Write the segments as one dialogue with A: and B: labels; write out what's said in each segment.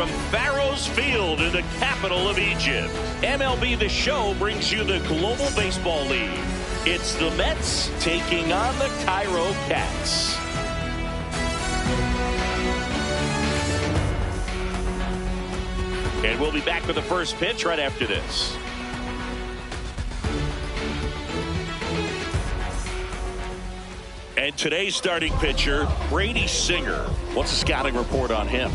A: from Pharaoh's Field in the capital of Egypt. MLB The Show brings you the Global Baseball League. It's the Mets taking on the Cairo Cats. And we'll be back with the first pitch right after this. And today's starting pitcher, Brady Singer. What's the scouting report on him?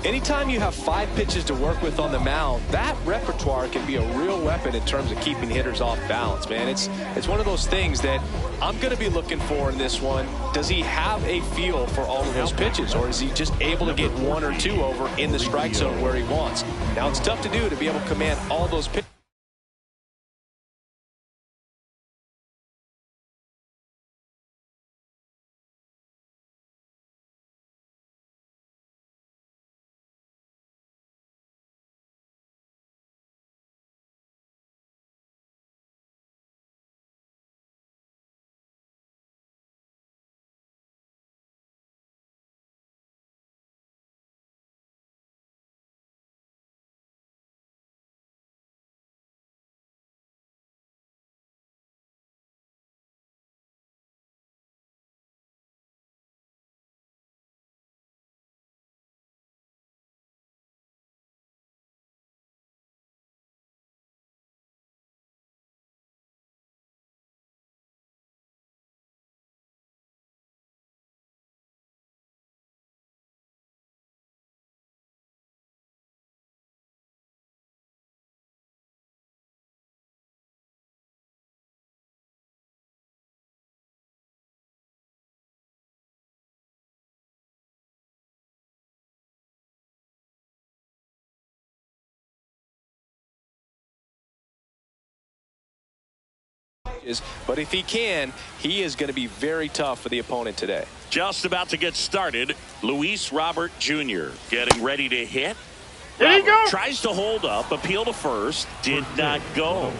B: Anytime you have 5 pitches to work with on the mound, that repertoire can be a real weapon in terms of keeping hitters off balance, man. It's one of those things that I'm going to be looking for in this one. Does he have a feel for all of those pitches, or is he just able to get 1 or 2 over in the strike zone where he wants? Now, it's tough to do to be able to command all those pitches. But if he can, he is going to be very tough for the opponent today.
A: Just about to get started, Luis Robert Jr. getting ready to hit.
C: There you go.
A: Tries to hold up, appeal to first, did not go.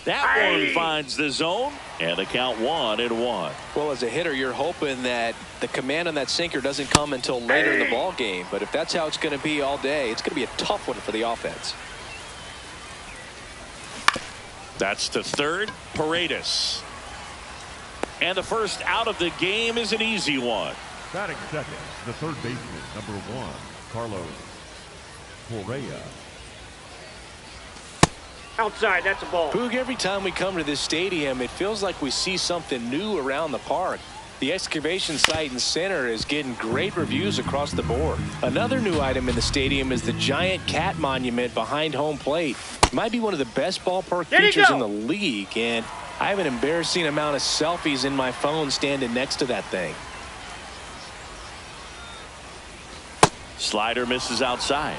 A: That one finds the zone, and the count 1-1.
B: Well, as a hitter, you're hoping that the command on that sinker doesn't come until later in the ball game. But if that's how it's going to be all day, it's going to be a tough one for the offense.
A: That's to third, Paredes. And the first out of the game is an easy one.
C: Batting second, the third baseman, number 1, Carlos Correa.
D: Outside, that's a ball.
B: Boog, every time we come to this stadium, it feels like we see something new around the park. The excavation site in center is getting great reviews across the board. Another new item in the stadium is the giant cat monument behind home plate. It might be one of the best ballpark features in the league, and I have an embarrassing amount of selfies in my phone standing next to that thing.
A: Slider misses outside.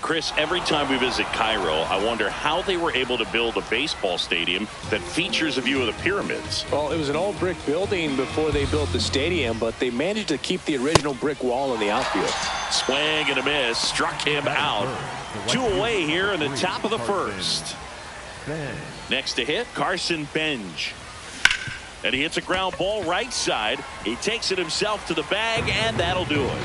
A: Chris, every time we visit Cairo, I wonder how they were able to build a baseball stadium that features a view of the pyramids.
B: Well, it was an old brick building before they built the stadium, but they managed to keep the original brick wall in the outfield.
A: Swing and a miss, struck him out. 2 away here in the top of the first. Next to hit, Carson Benj. And he hits a ground ball right side. He takes it himself to the bag, and that'll do it.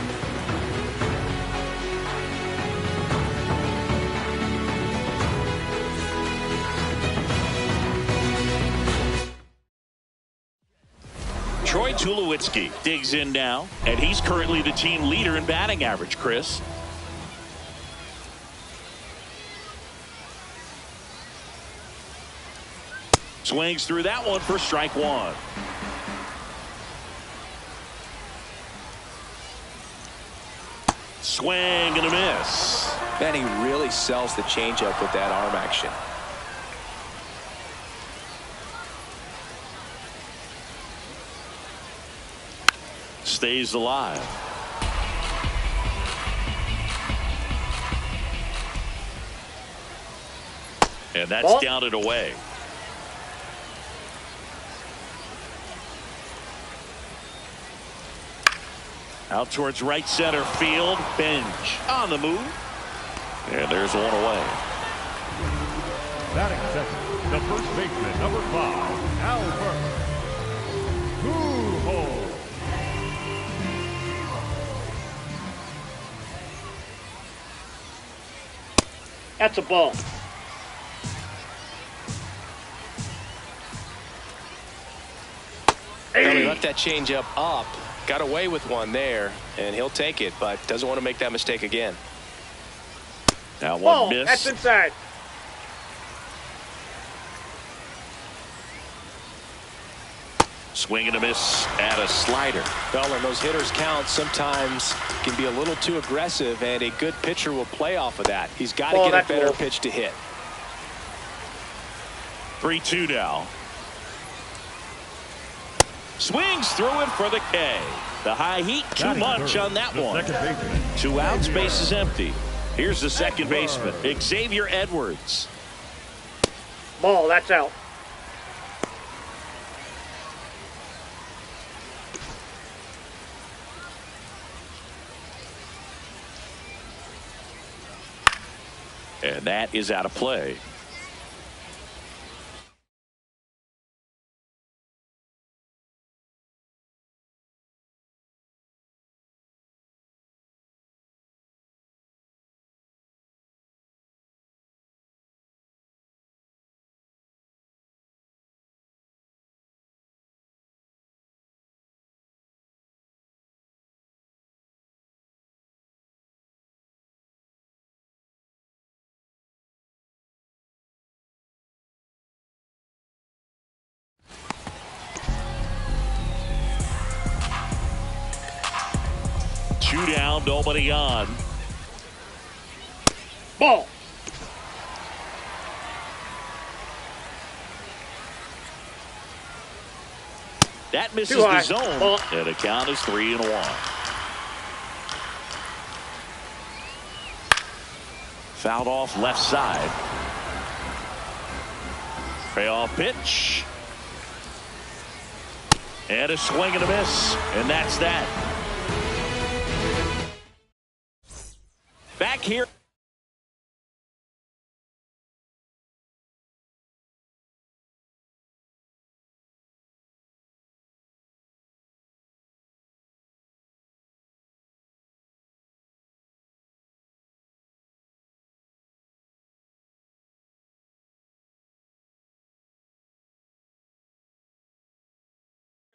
A: Troy Tulowitzki digs in now, and he's currently the team leader in batting average, Chris. Swings through that one for strike 1. Swing and a miss.
B: Man, he really sells the changeup with that arm action.
A: Stays alive. And that's down and away. Out towards right center field. Benj on the move. And there's one away.
C: Batting second, the first baseman, number 5, Albert Pujols.
D: That's a ball.
B: Well, he left that changeup up, got away with one there, and he'll take it, but doesn't want to make that mistake again.
A: That one
D: Ball.
A: missed.
D: That's inside.
A: Swing and a miss at a slider.
B: Well, and those hitters count sometimes can be a little too aggressive, and a good pitcher will play off of that. He's got to get a better pitch to hit.
A: 3-2 now. Swings through it for the K. The high heat, too much on that one. 2 outs, base is empty. Here's the second baseman, Xavier Edwards.
D: Ball. That's out.
A: And that is out of play. Two down, nobody on.
D: Ball.
A: That misses
D: Too high.
A: the zone.
D: Ball.
A: And the count is 3-1. Fouled off left side. Payoff pitch. And a swing and a miss. And that's that. Back here.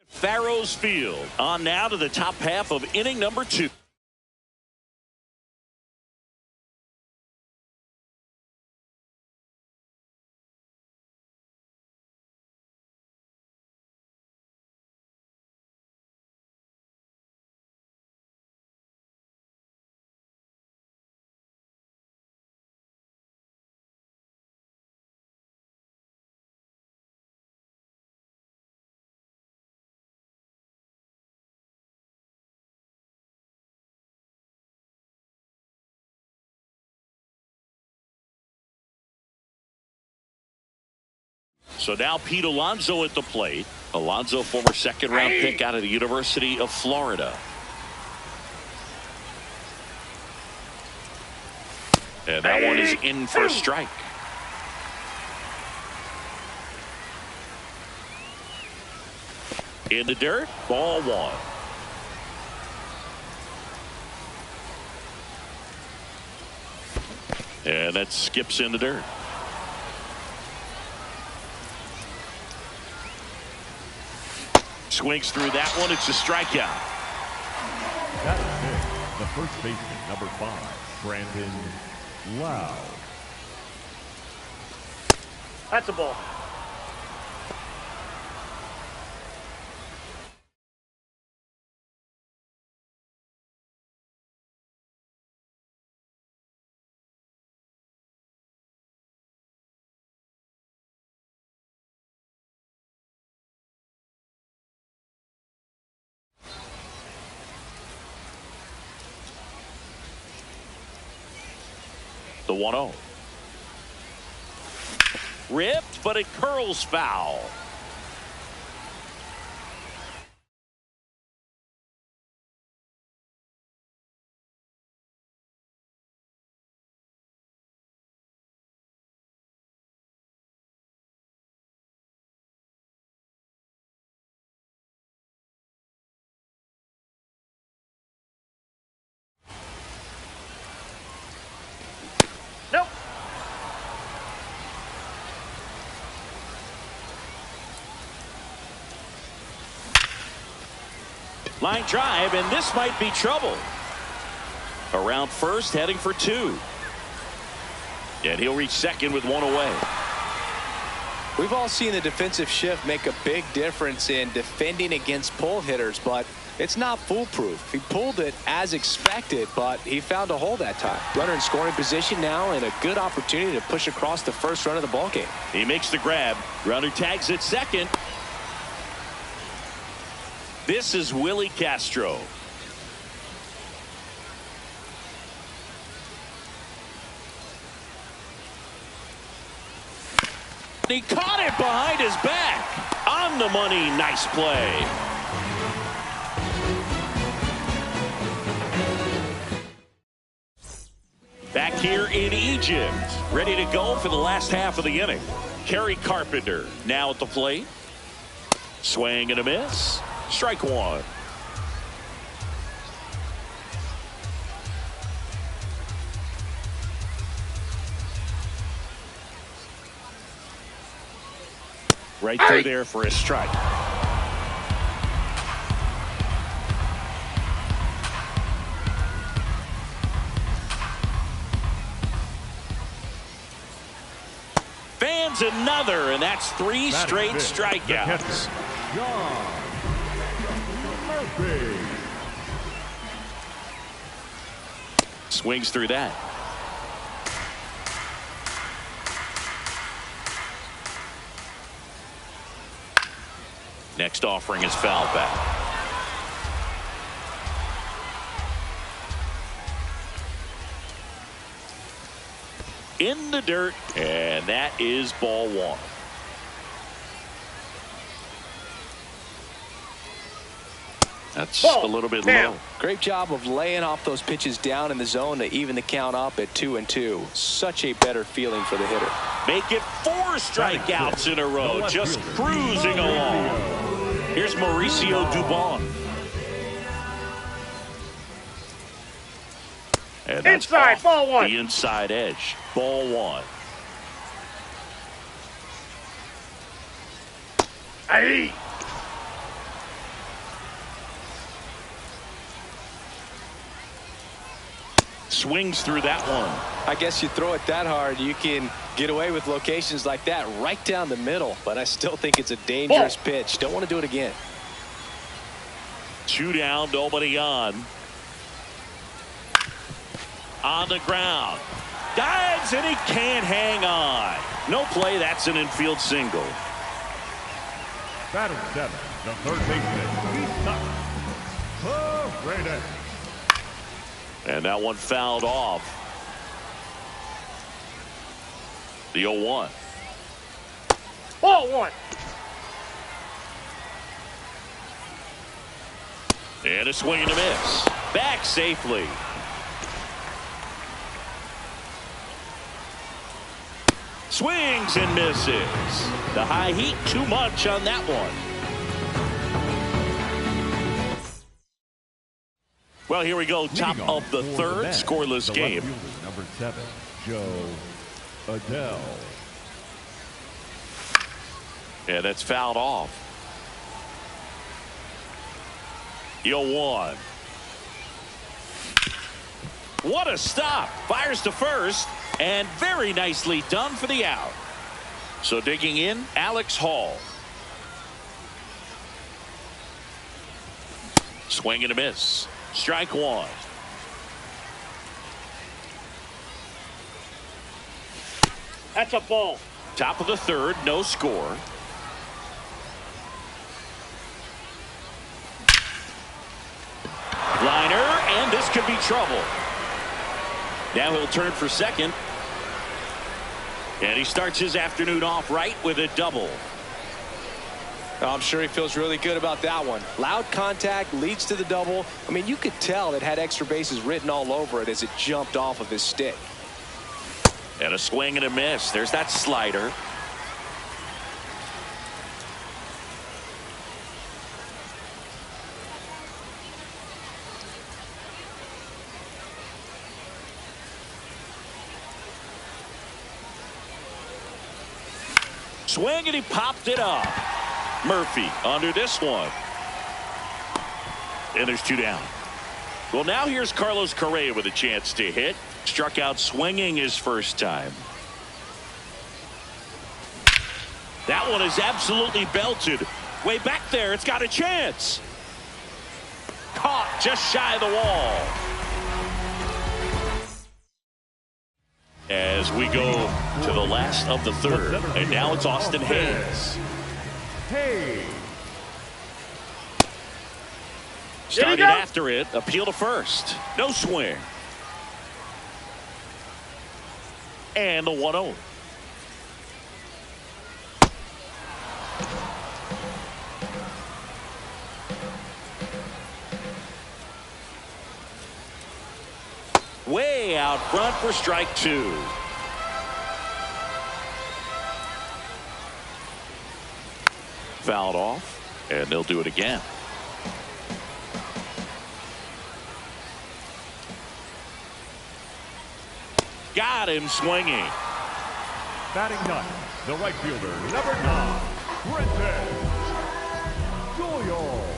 A: Farrows Field. On now to the top half of inning number 2. So now Pete Alonso at the plate. Alonso, former second-round pick out of the University of Florida. And that one is in for a strike. In the dirt, ball 1. And that skips in the dirt. Swings through that one. It's a strikeout.
C: That is it. The first baseman, number 5, Brandon Lowe.
D: That's a ball.
A: The 1-0. Ripped, but it curls foul. Line drive, and this might be trouble. Around first, heading for 2. And he'll reach second with 1 away.
B: We've all seen the defensive shift make a big difference in defending against pull hitters, but it's not foolproof. He pulled it as expected, but he found a hole that time. Runner in scoring position now, and a good opportunity to push across the first run of the ballgame.
A: He makes the grab. Runner tags at second. This is Willie Castro. He caught it behind his back. On the money. Nice play. Back here in Egypt. Ready to go for the last half of the inning. Kerry Carpenter now at the plate. Swing and a miss. Strike 1. Right through there for a strike. Fans another, and that's 3 straight strikeouts. Swings through that. Next offering is foul back. In the dirt, and that is ball 1. That's a little bit low.
B: Great job of laying off those pitches down in the zone to even the count up at 2-2. Such a better feeling for the hitter.
A: Make it 4 strikeouts in a row, just cruising along. Here's Mauricio Dubon. And that's
D: inside, ball 1.
A: The inside edge, ball 1.
D: Aye.
A: Swings through that one.
B: I guess you throw it that hard, you can get away with locations like that right down the middle. But I still think it's a dangerous pitch. Don't want to do it again.
A: 2 down, nobody on. On the ground. Dives, and he can't hang on. No play. That's an infield single.
C: Batter 7, the third baseman, he's not.
A: And that one fouled off. The 0-1.
D: Ball 1.
A: And a swing and a miss. Back safely. Swings and misses. The high heat too much on that one. Well, here we go. Top of the third, scoreless game.
C: Number 7, Joe Adele.
A: Yeah, that's fouled off. The 0-1. What a stop. Fires to first, and very nicely done for the out. So digging in, Alex Hall. Swing and a miss. Strike 1.
D: That's a ball.
A: Top of the third, no score. Liner, and this could be trouble. Now he'll turn for second. And he starts his afternoon off right with a double.
B: I'm sure he feels really good about that one. Loud contact leads to the double. I mean, you could tell it had extra bases written all over it as it jumped off of his stick.
A: And a swing and a miss. There's that slider. Swing, and he popped it up. Murphy under this one. And there's 2 down. Well, now here's Carlos Correa with a chance to hit. Struck out swinging his first time. That one is absolutely belted. Way back there. It's got a chance. Caught just shy of the wall. As we go to the last of the third. And now it's Austin Hayes.
C: Hey.
A: Started after it. Appeal to first. No swing. And the 1-0. Way out front for strike 2. Fouled off, and they'll do it again. Got him swinging.
C: Batting ninth, the right fielder, number 9, Brenton Doyle.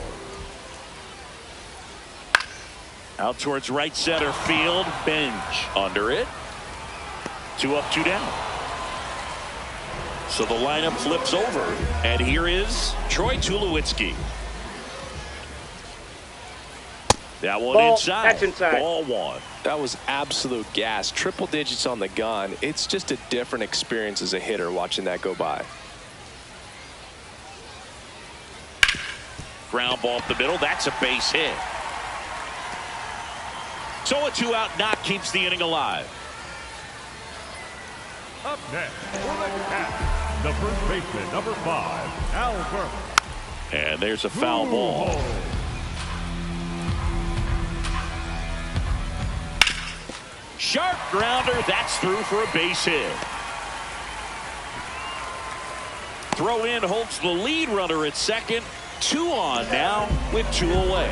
A: Out towards right center field. Bench under it. 2 up, 2 down. So the lineup flips over. And here is Troy Tulowitzki. That one
D: Ball.
A: inside.
D: That's inside.
A: Ball 1.
B: That was absolute gas. Triple digits on the gun. It's just a different experience as a hitter watching that go by.
A: Ground ball up the middle. That's a base hit. So a 2-out knock keeps the inning alive.
C: Up next, for the Cats, the first baseman, number 5, Al Burke.
A: And there's a foul ball. Sharp grounder. That's through for a base hit. Throw in holds the lead runner at second. 2 on now with 2 away.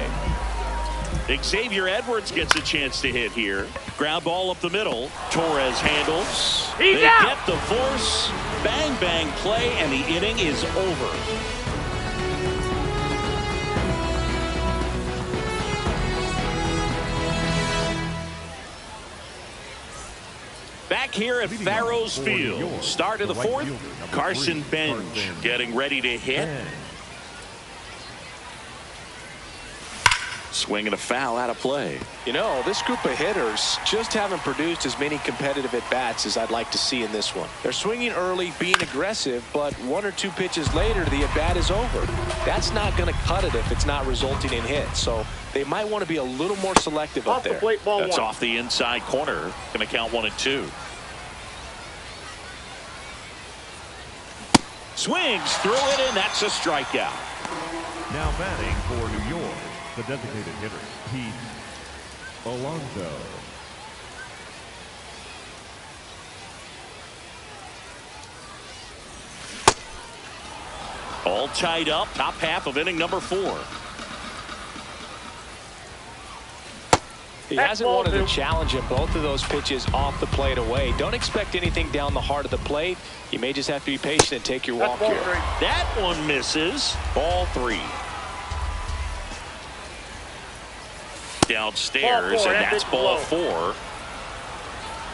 A: Xavier Edwards gets a chance to hit here. Ground ball up the middle. Torres handles.
D: He's
A: they
D: out.
A: get the force. Bang, bang play, and the inning is over. Back here at Farrows Field. Start of the fourth. Carson Benj getting ready to hit. Swinging a foul out of play.
B: You know, this group of hitters just haven't produced as many competitive at-bats as I'd like to see in this one. They're swinging early, being aggressive, but 1 or 2 pitches later, the at-bat is over. That's not going to cut it if it's not resulting in hits. So they might want to be a little more selective up
D: Off the
B: there.
D: plate, ball
A: That's
D: 1.
A: off the inside corner. Going to count 1 and 2. Swings through it, and that's a strikeout.
C: Now batting for New York, the designated hitter, Pete Alonso.
A: All tied up, top half of inning number 4.
B: He hasn't wanted to challenge him. Both of those pitches off the plate away. Don't expect anything down the heart of the plate. You may just have to be patient and take your walk here.
A: That one misses. Ball 3. Downstairs,
D: Ball 4,
A: and that's ball 4.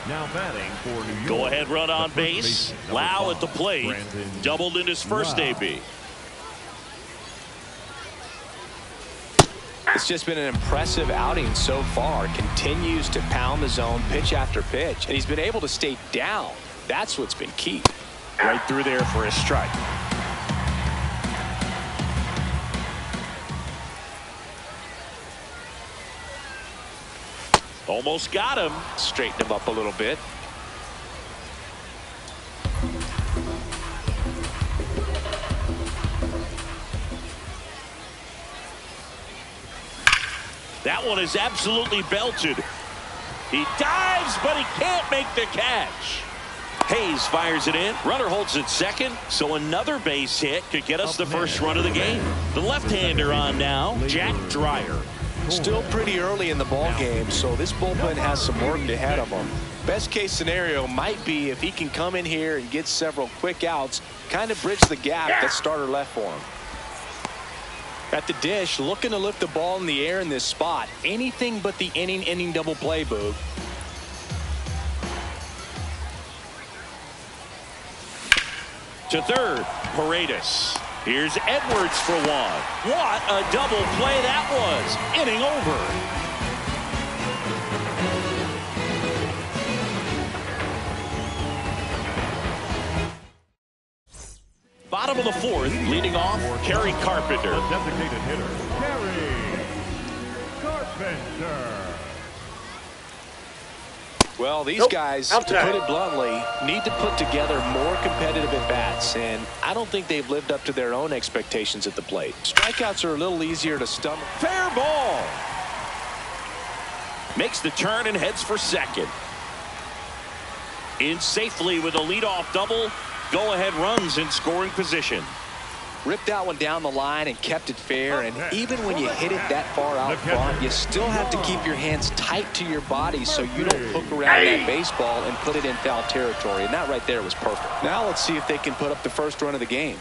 C: Now batting for New York.
A: Go ahead, run on base. Lau at the plate.
C: Brandon
A: Doubled in his first
C: Lau.
A: AB.
B: It's just been an impressive outing so far. Continues to pound the zone pitch after pitch, and he's been able to stay down. That's what's been key.
A: Right through there for a strike. Almost got him.
B: Straighten him up a little bit.
A: That one is absolutely belted. He dives, but he can't make the catch. Hayes fires it in. Runner holds it second, so another base hit could get us the first run of the game. The left-hander on now, Jack Dreyer.
B: Still pretty early in the ball game, so this bullpen has some work ahead of him. Best case scenario might be if he can come in here and get several quick outs, kind of bridge the gap that starter left for him. At the dish, looking to lift the ball in the air in this spot. Anything but the inning double play, Boog.
A: To third, Paredes. Here's Edwards for one. What a double play that was. Inning over. Bottom of the fourth, leading off, Kerry Carpenter.
C: The designated hitter, Kerry Carpenter.
B: Well, these guys, to
D: Outside.
B: put it bluntly, need to put together more competitive at-bats, and I don't think they've lived up to their own expectations at the plate. Strikeouts are a little easier to stomach.
A: Fair ball. Makes the turn and heads for second. In safely with a leadoff double. Go-ahead runs in scoring position.
B: Ripped that one down the line and kept it fair, and even when you hit it that far out front, you still have to keep your hands tight to your body so you don't hook around that baseball and put it in foul territory, and that right there was perfect. Now let's see if they can put up the first run of the game.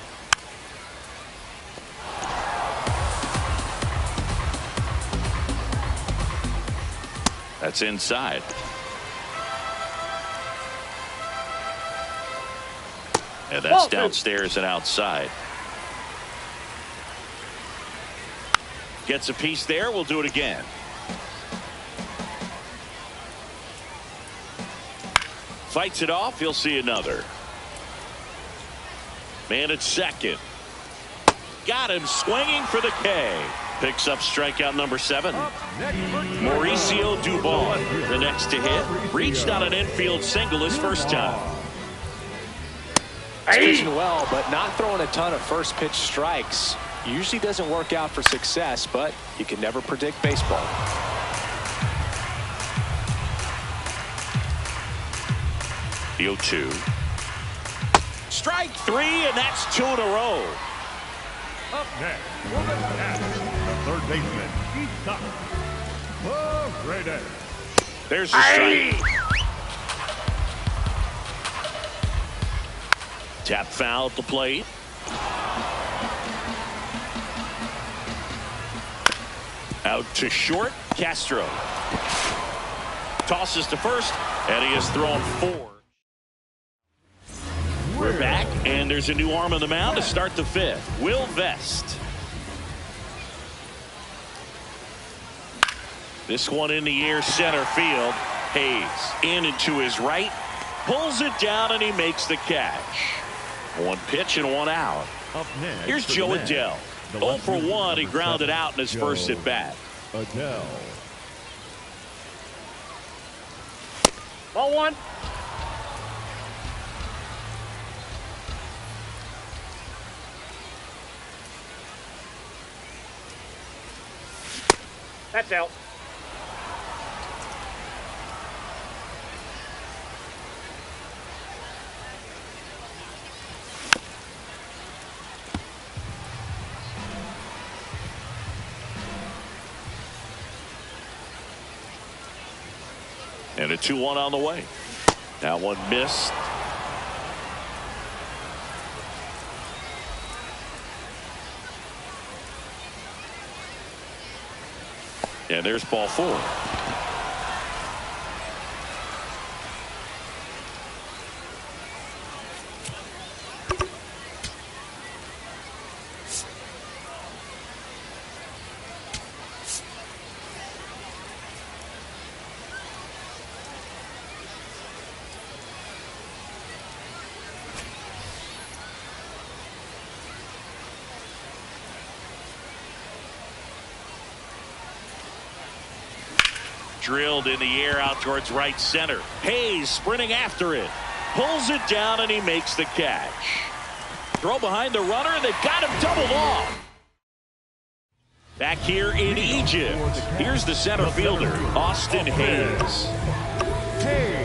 A: That's inside. And that's downstairs and outside. Gets a piece there. We'll do it again. Fights it off. He'll see another. Man at second. Got him swinging for the K. Picks up strikeout number 7. Mauricio Dubon, the next to hit. Reached on an infield single his first time.
B: He's pitching well, but not throwing a ton of first pitch strikes. Usually doesn't work out for success, but you can never predict baseball.
A: The 0-2. Strike 3, and that's 2 in a row.
C: Up next, for the Cats, the third baseman, Paredes.
A: There's the strike. Tap foul at the plate. Out to short, Castro. Tosses to first, and he has thrown 4. We're back, and there's a new arm on the mound to start the 5th. Will Vest. This one in the air, center field. Hayes in and to his right. Pulls it down, and he makes the catch. 1 pitch and 1 out.
C: Up next,
A: Here's Joe Adell. 0 for 1. He grounded out in his first at bat.
C: Adell.
D: Ball 1. That's out.
A: And a 2-1 on the way. That one missed. And there's ball 4. Drilled in the air out towards right center. Hayes sprinting after it. Pulls it down, and he makes the catch. Throw behind the runner, and they've got him doubled off. Back here in Egypt, here's the center fielder, Austin Hayes.
C: Hayes.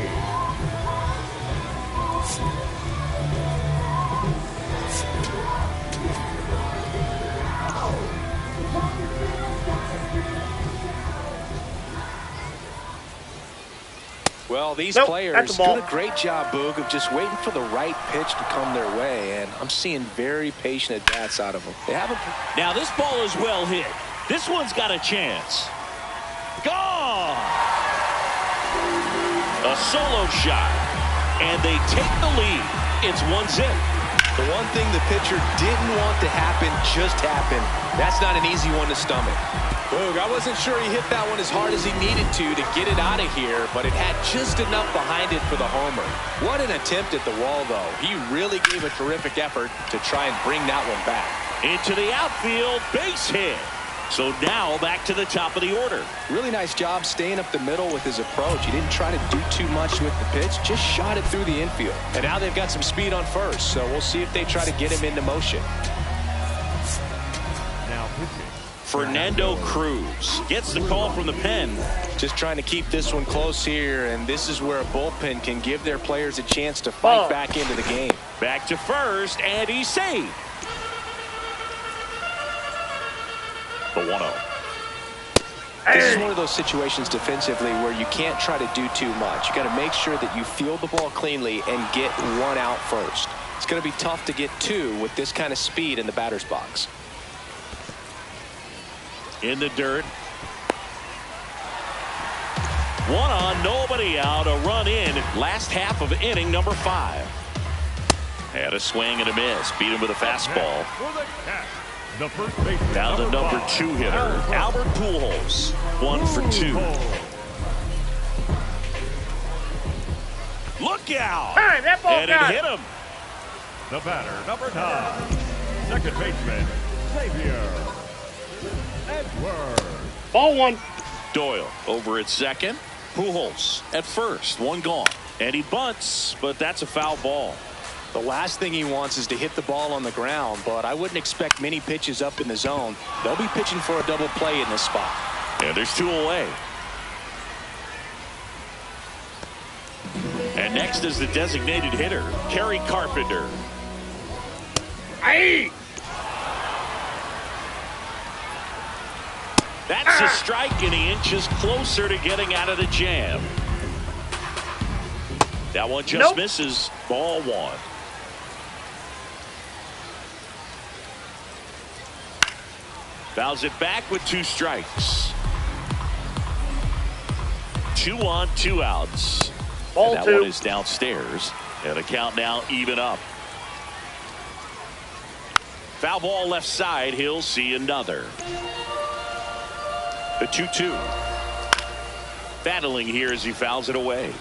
B: Well, these
D: Nope,
B: players
D: that's a ball.
B: doing a great job, Boog, of just waiting for the right pitch to come their way, and I'm seeing very patient at-bats out of them. They haven't.
A: Now this ball is well hit. This one's got a chance. Gone! A solo shot, and they take the lead. It's 1-0.
B: The one thing the pitcher didn't want to happen just happened. That's not an easy one to stomach. Boog, I wasn't sure he hit that one as hard as he needed to get it out of here, but it had just enough behind it for the homer. What an attempt at the wall, though. He really gave a terrific effort to try and bring that one back.
A: Into the outfield, base hit. So now back to the top of the order.
B: Really nice job staying up the middle with his approach. He didn't try to do too much with the pitch, just shot it through the infield. And now they've got some speed on first, so we'll see if they try to get him into motion.
C: Now pitching.
A: Fernando Cruz gets the call from the pen.
B: Just trying to keep this one close here, and this is where a bullpen can give their players a chance to fight back into the game.
A: Back to first, and he's saved. The 1-0.
B: This is one of those situations defensively where you can't try to do too much. You got to make sure that you field the ball cleanly and get one out first. It's going to be tough to get two with this kind of speed in the batter's box.
A: In the dirt. One on, nobody out, a run in. Last half of inning number 5. Had a swing and a miss. Beat him with a fastball.
C: The first baseman.
A: Now the number 2 hitter, Albert Pujols. 1 for 2. Look out!
D: Hey, that ball
A: And it
D: got
A: hit him.
C: The batter, number 9. Second baseman, Xavier Edwards.
D: Ball 1.
A: Doyle over at second. Pujols at first. One gone. And he bunts, but that's a foul ball.
B: The last thing he wants is to hit the ball on the ground, but I wouldn't expect many pitches up in the zone. They'll be pitching for a double play in this spot.
A: And there's 2 away. And next is the designated hitter, Kerry Carpenter.
D: Aye.
A: That's a strike, and he inches closer to getting out of the jam. That one just misses. Ball 1. Fouls it back with 2 strikes. 2 on, 2 outs.
D: Ball
A: and that
D: 2.
A: one is downstairs. And the count now even up. Foul ball left side. He'll see another. The 2-2. Battling here as he fouls it away.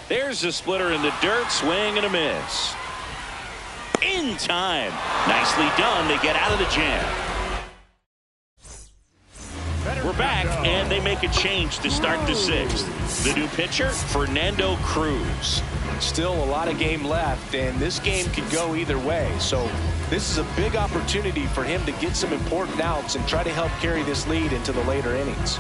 A: There's a splitter in the dirt. Swing and a miss. In time. Nicely done. They get out of the jam. We're back, and they make a change to start the 6th. The new pitcher, Fernando Cruz.
B: Still a lot of game left, and this game could go either way. So this is a big opportunity for him to get some important outs and try to help carry this lead into the later innings.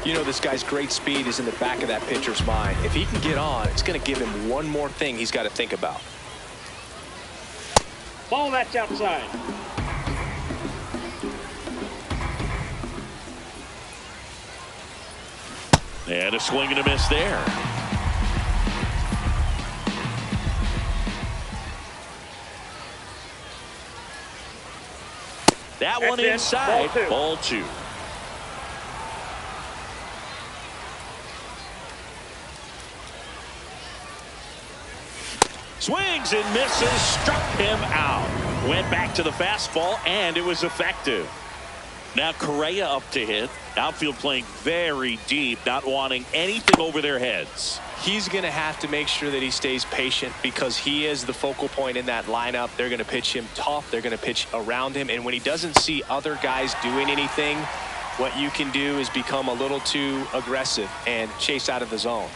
B: You know, this guy's great speed is in the back of that pitcher's mind. If he can get on, it's going to give him one more thing he's got to think about.
D: Ball that's outside.
A: And a swing and a miss there. That one inside. Ball 2. Swings and misses, struck him out. Went back to the fastball, and it was effective. Now Correa up to hit. Outfield playing very deep, not wanting anything over their heads.
B: He's going to have to make sure that he stays patient because he is the focal point in that lineup. They're going to pitch him tough. They're going to pitch around him. And when he doesn't see other guys doing anything, what you can do is become a little too aggressive and chase out of the zone.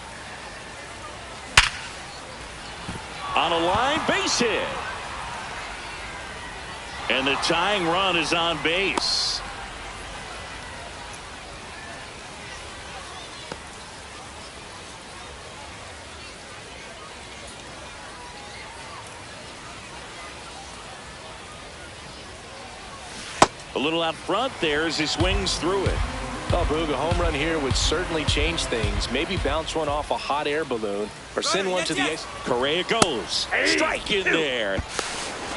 A: On a line, base hit. And the tying run is on base. A little out front there as he swings through it.
B: Oh, Boog, a home run here would certainly change things. Maybe bounce one off a hot air balloon or send one to the ice.
A: Correa goes. Strike in there.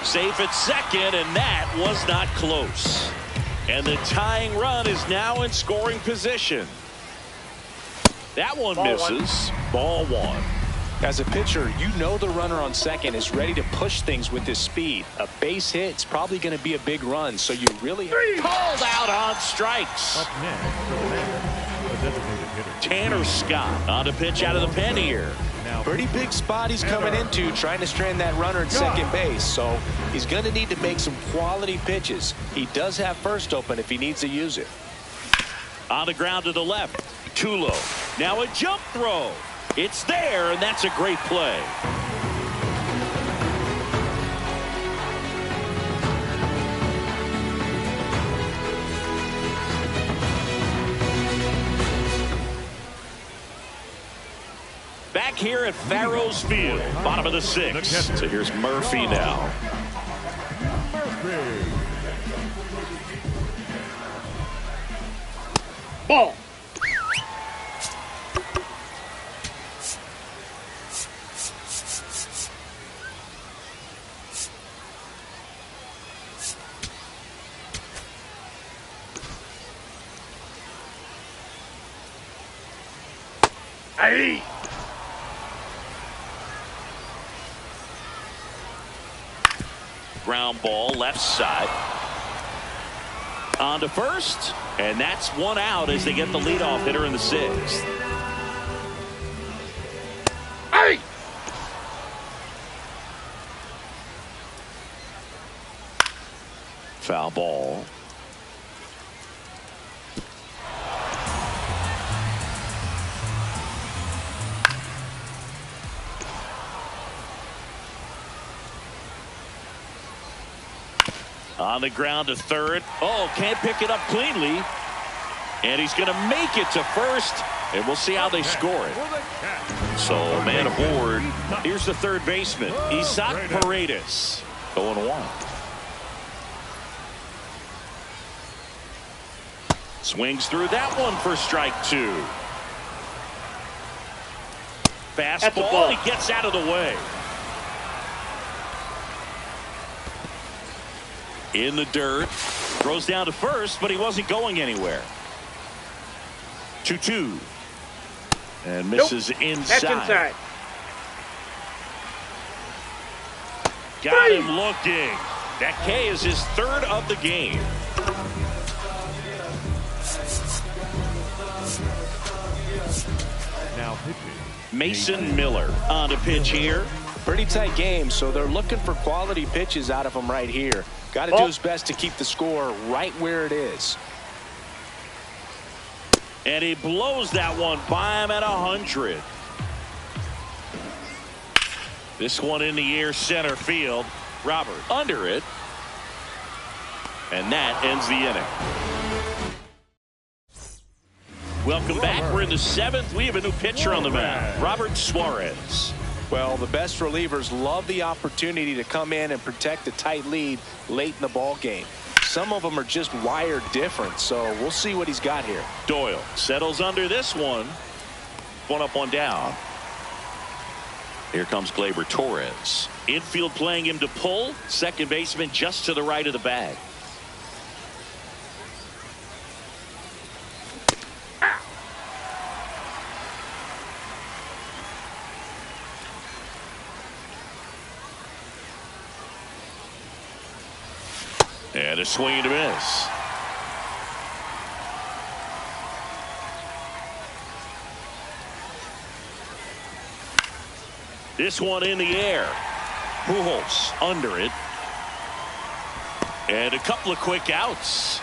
A: Safe at second, and that was not close. And the tying run is now in scoring position. That one misses. Ball one.
B: As a pitcher, you know the runner on second is ready to push things with his speed. A base hit's probably going to be a big run, so you really
A: called out on strikes.
C: Up next for the Mariners, the designated hitter.
A: Tanner Scott on to pitch out of the pen here.
C: Now,
B: pretty big spot he's coming into, trying to strand that runner at second base, so he's going to need to make some quality pitches. He does have first open if he needs to use it.
A: On the ground to the left. Tulo. Now a jump throw. It's there, and that's a great play. Back here at Farrows Field, bottom of the sixth. So here's Murphy now.
D: Ball. Hey.
A: Ground ball left side. On to first, and that's one out as they get the leadoff hitter in the sixth.
D: Hey.
A: Foul ball. On the ground to third. Oh, can't pick it up cleanly. And he's going to make it to first. And we'll see how they score it. So, man aboard. Here's the third baseman, Isaac Paredes. 0-1. Swings through that one for strike two. Fastball, and he gets out of the way. In the dirt. Throws down to first, but he wasn't going anywhere. 2-2. And misses inside.
D: That's inside.
A: Got him looking. That K is his third of the game.
C: now pitching.
A: Mason Miller on to pitch here.
B: Pretty tight game, so they're looking for quality pitches out of him right here. Got to do his best to keep the score right where it is.
A: And he blows that one by him at 100. This one in the air center field. Robert under it. And that ends the inning. Welcome back. We're in the seventh. We have a new pitcher on the mound, Robert Suarez.
B: Well, the best relievers love the opportunity to come in and protect a tight lead late in the ball game. Some of them are just wired different, so we'll see what he's got here.
A: Doyle settles under this one. One up, one down. Here comes Gleyber Torres. Infield playing him to pull. Second baseman just to the right of the bag. And a swing and a miss. This one in the air. Pujols under it. And a couple of quick outs.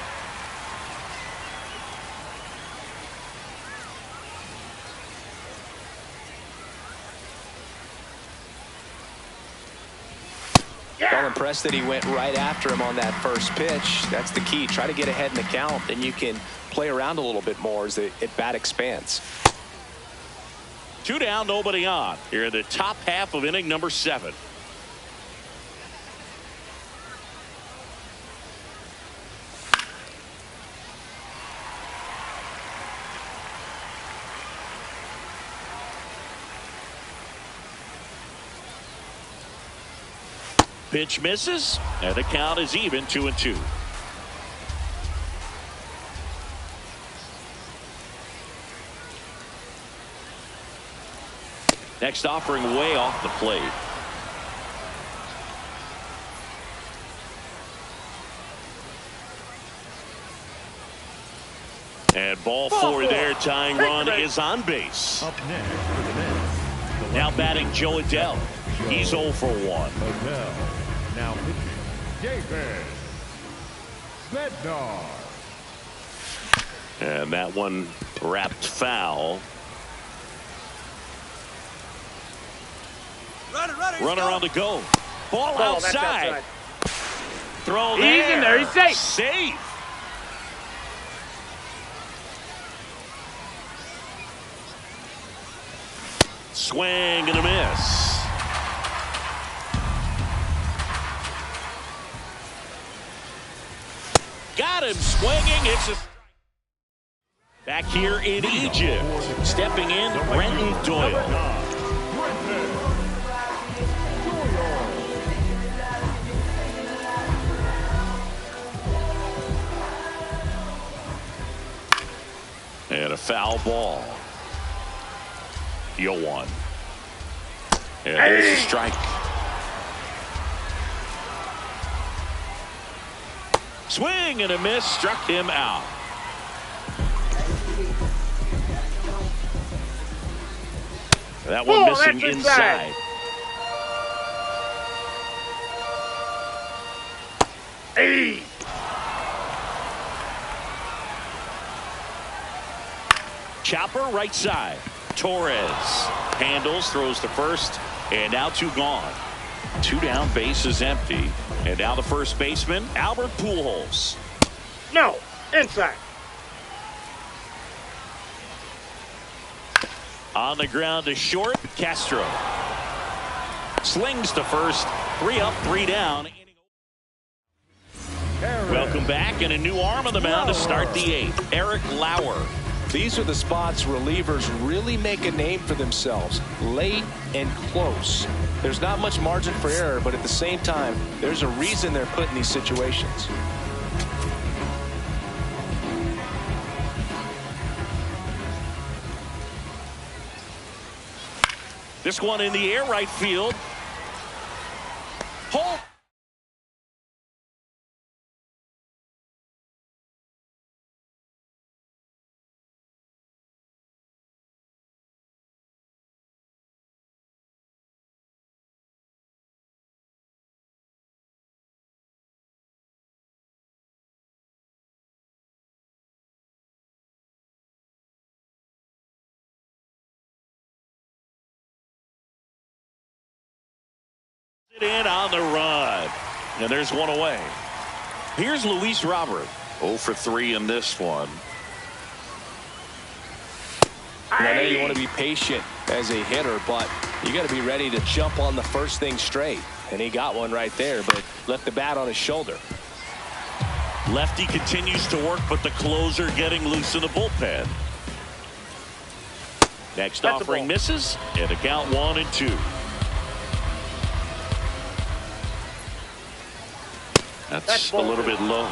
B: Well, impressed that he went right after him on that first pitch. That's the key. Try to get ahead in the count, then you can play around a little bit more as the at-bat expands.
A: 2 down, nobody on. Here in the top half of inning number 7. Pitch misses, and the count is even 2-2. Next offering way off the plate. And ball 4 there. Tying run is on base.
C: Up next for the Mets.
A: Now batting Joe Adell. He's 0 for 1.
C: Adell. Now pitching David Bednar.
A: And that one wrapped foul. Runner on the go. Ball outside. Throw there.
D: He's in there. He's safe.
A: Safe. Swing and a miss. Got him swinging. It's a back here in Egypt. Stepping in, Brenton Doyle. And a foul ball. 0-1. And there's a strike. Swing and a miss, struck him out. That one missing inside.
D: Hey.
A: Chopper right side. Torres handles, throws to first, and now 2 gone. 2 down, base is empty. And now the first baseman, Albert Pujols.
D: No. Inside.
A: On the ground to short, Castro. Slings to first. 3 up, 3 down. Welcome back, and a new arm on the mound to start the 8th. Eric Lauer.
B: These are the spots relievers really make a name for themselves, late and close. There's not much margin for error, but at the same time, there's a reason they're put in these situations.
A: This one in the air, right field. Holt. In on the run, and there's one away. Here's Luis Robert, 0 for 3 in this one.
B: And I know you want to be patient as a hitter, but you got to be ready to jump on the first thing straight, and he got one right there, but left the bat on his shoulder.
A: Lefty continues to work, but the closer getting loose in the bullpen. Next offering misses, and the count 1-2. That's a little bit low.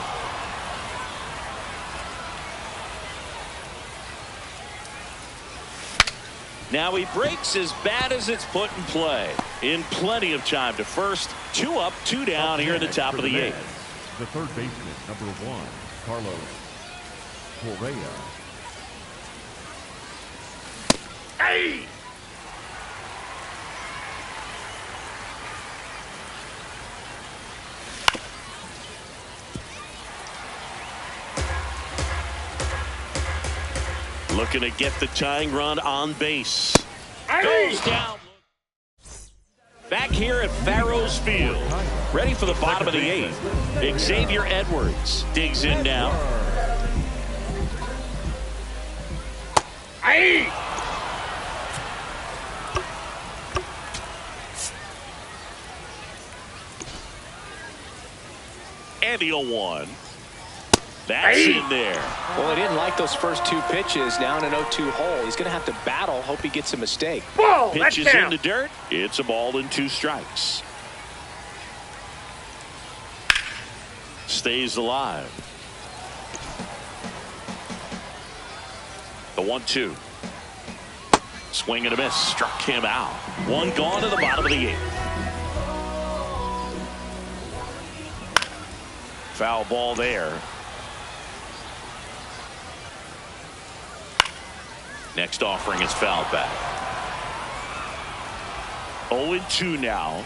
A: Now he breaks as bad as it's put in play. In plenty of time to first. 2 up, 2 down here in the top of the 8th.
C: The third baseman, number 1, Carlos Correa.
D: Hey.
A: Looking to get the tying run on base. Goes down. Back here at Farrows Field, ready for the bottom of the 8th. Xavier Edwards digs in now.
D: Aye.
A: And the 0-1. That's in there.
B: Well, he didn't like those first 2 pitches. Now in an 0-2 hole, he's going to have to battle. Hope he gets a mistake.
D: Ball.
A: Pitches in the dirt. It's a ball and 2 strikes. Stays alive. The 1-2. Swing and a miss. Struck him out. 1 gone to the bottom of the 8th. Foul ball there. Next offering is fouled back. 0-2 now.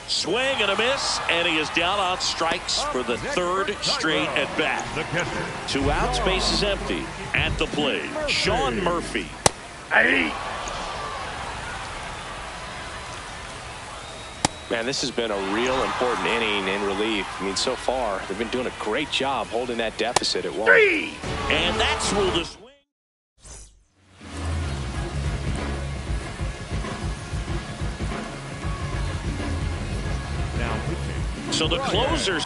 A: Swing and a miss, and he is down on strikes for the 3rd straight at bat. 2 outs, base is empty. At the plate, Sean Murphy.
D: Aye.
B: Man, this has been a real important inning in relief. I mean, so far, they've been doing a great job holding that deficit at 1.
D: 3.
A: And that's ruled a swing.
C: Now pitching.
A: So the closers.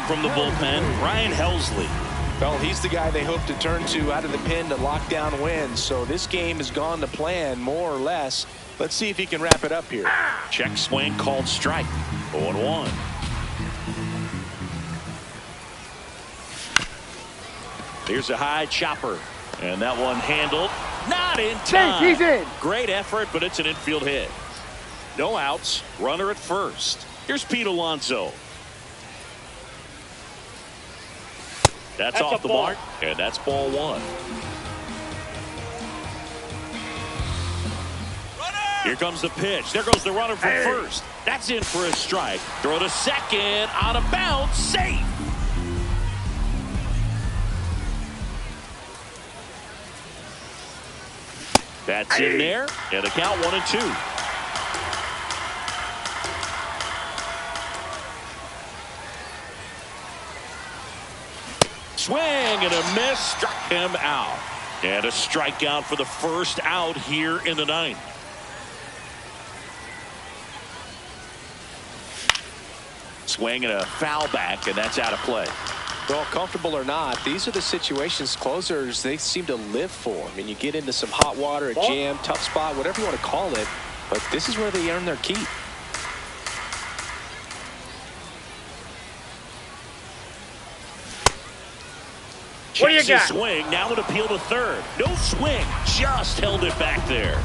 A: From the bullpen, Ryan Helsley.
B: Well, he's the guy they hope to turn to out of the pen to lock down wins. So this game has gone to plan, more or less. Let's see if he can wrap it up here.
A: Check swing called strike. 0-1. Here's a high chopper. And that one handled. Not in time.
D: He's in.
A: Great effort, but it's an infield hit. No outs. Runner at first. Here's Pete Alonso. That's off the mark, and that's ball 1. Here comes the pitch. There goes the runner from first. That's in for a strike. Throw to second. Out of bounds. Safe. That's in there. And the count 1-2. Swing and a miss, struck him out. And a strikeout for the first out here in the 9th. Swing and a foul back, and that's out of play.
B: Well, comfortable or not, these are the situations closers they seem to live for. I mean, you get into some hot water, a jam, tough spot, whatever you want to call it, but this is where they earn their keep.
D: What do you got?
A: Swing, now an appeal to third. No swing, just held it back there.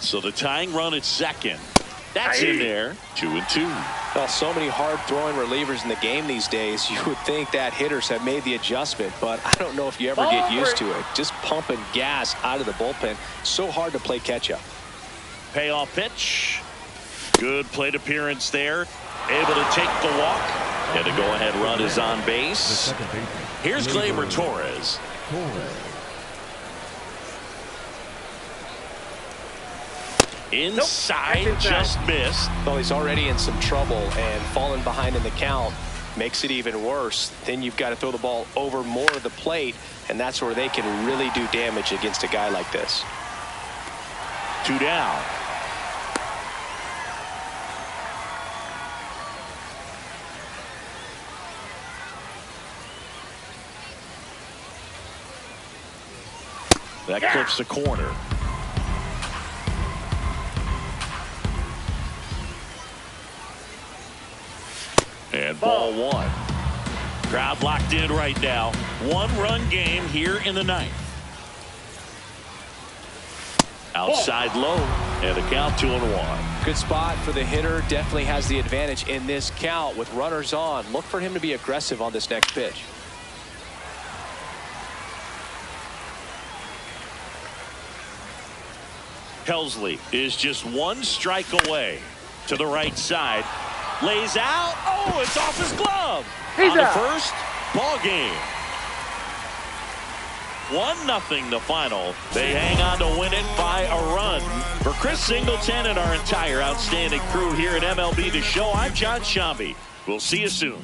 A: So the tying run at second. That's in there. 2-2.
B: Well, so many hard-throwing relievers in the game these days. You would think that hitters have made the adjustment, but I don't know if you ever get used to it. Just pumping gas out of the bullpen. So hard to play catch-up.
A: Payoff pitch. Good plate appearance there. Able to take the walk. And the go-ahead run is on base. Here's Gleyber Torres. Inside, just missed.
B: Well, he's already in some trouble, and falling behind in the count makes it even worse. Then you've got to throw the ball over more of the plate, and that's where they can really do damage against a guy like this.
A: 2 down. That clips the corner. And ball 1. Crowd locked in right now. 1-run game here in the 9th. Outside low. And the count 2-1.
B: Good spot for the hitter. Definitely has the advantage in this count with runners on. Look for him to be aggressive on this next pitch.
A: Helsley is just one strike away to the right side. Lays out. Oh, it's off his glove.
D: He's
A: on
D: out.
A: the first. Ball game. 1-0 the final. They hang on to win it by a run. For Chris Singleton and our entire outstanding crew here at MLB The Show, I'm John Shambi. We'll see you soon.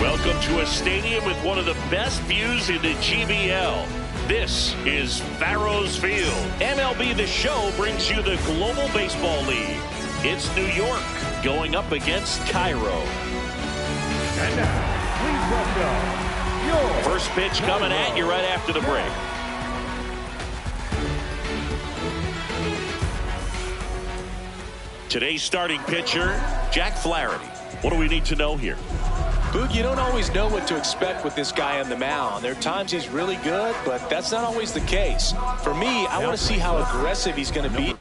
A: Welcome to a stadium with one of the best views in the GBL. This is Farrows Field. MLB The Show brings you the Global Baseball League. It's New York going up against Cairo.
C: And now, please welcome your
A: First pitch coming at you right after the break. Today's starting pitcher, Jack Flaherty. What do we need to know here?
B: Boog, you don't always know what to expect with this guy on the mound. There are times he's really good, but that's not always the case. For me, I want to see how aggressive he's going to be.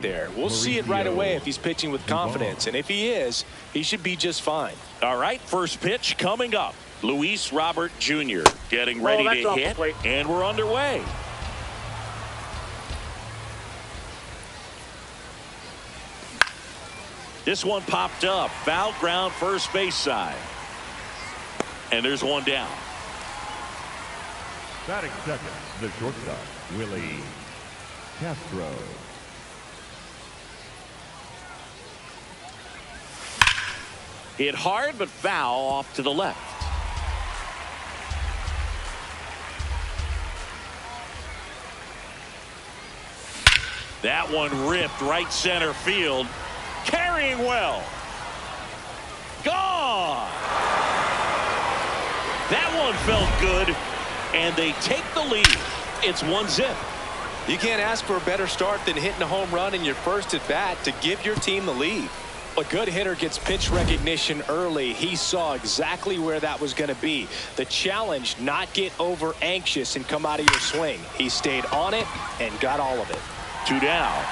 B: There. We'll see it right away if he's pitching with confidence, and if he is, he should be just fine.
A: All right, first pitch coming up. Luis Robert Jr. getting ready to hit, and we're underway. This one popped up, foul ground first base side, and there's one down.
C: batting second, the shortstop, Willie Castro.
A: Hit hard, but foul off to the left. That one ripped right center field. Carrying well. Gone. That one felt good, and they take the lead. It's 1-0.
B: You can't ask for a better start than hitting a home run in your first at bat to give your team the lead. A good hitter gets pitch recognition early. He saw exactly where that was going to be. The challenge, not get over anxious and come out of your swing. He stayed on it and got all of it.
A: 2 down.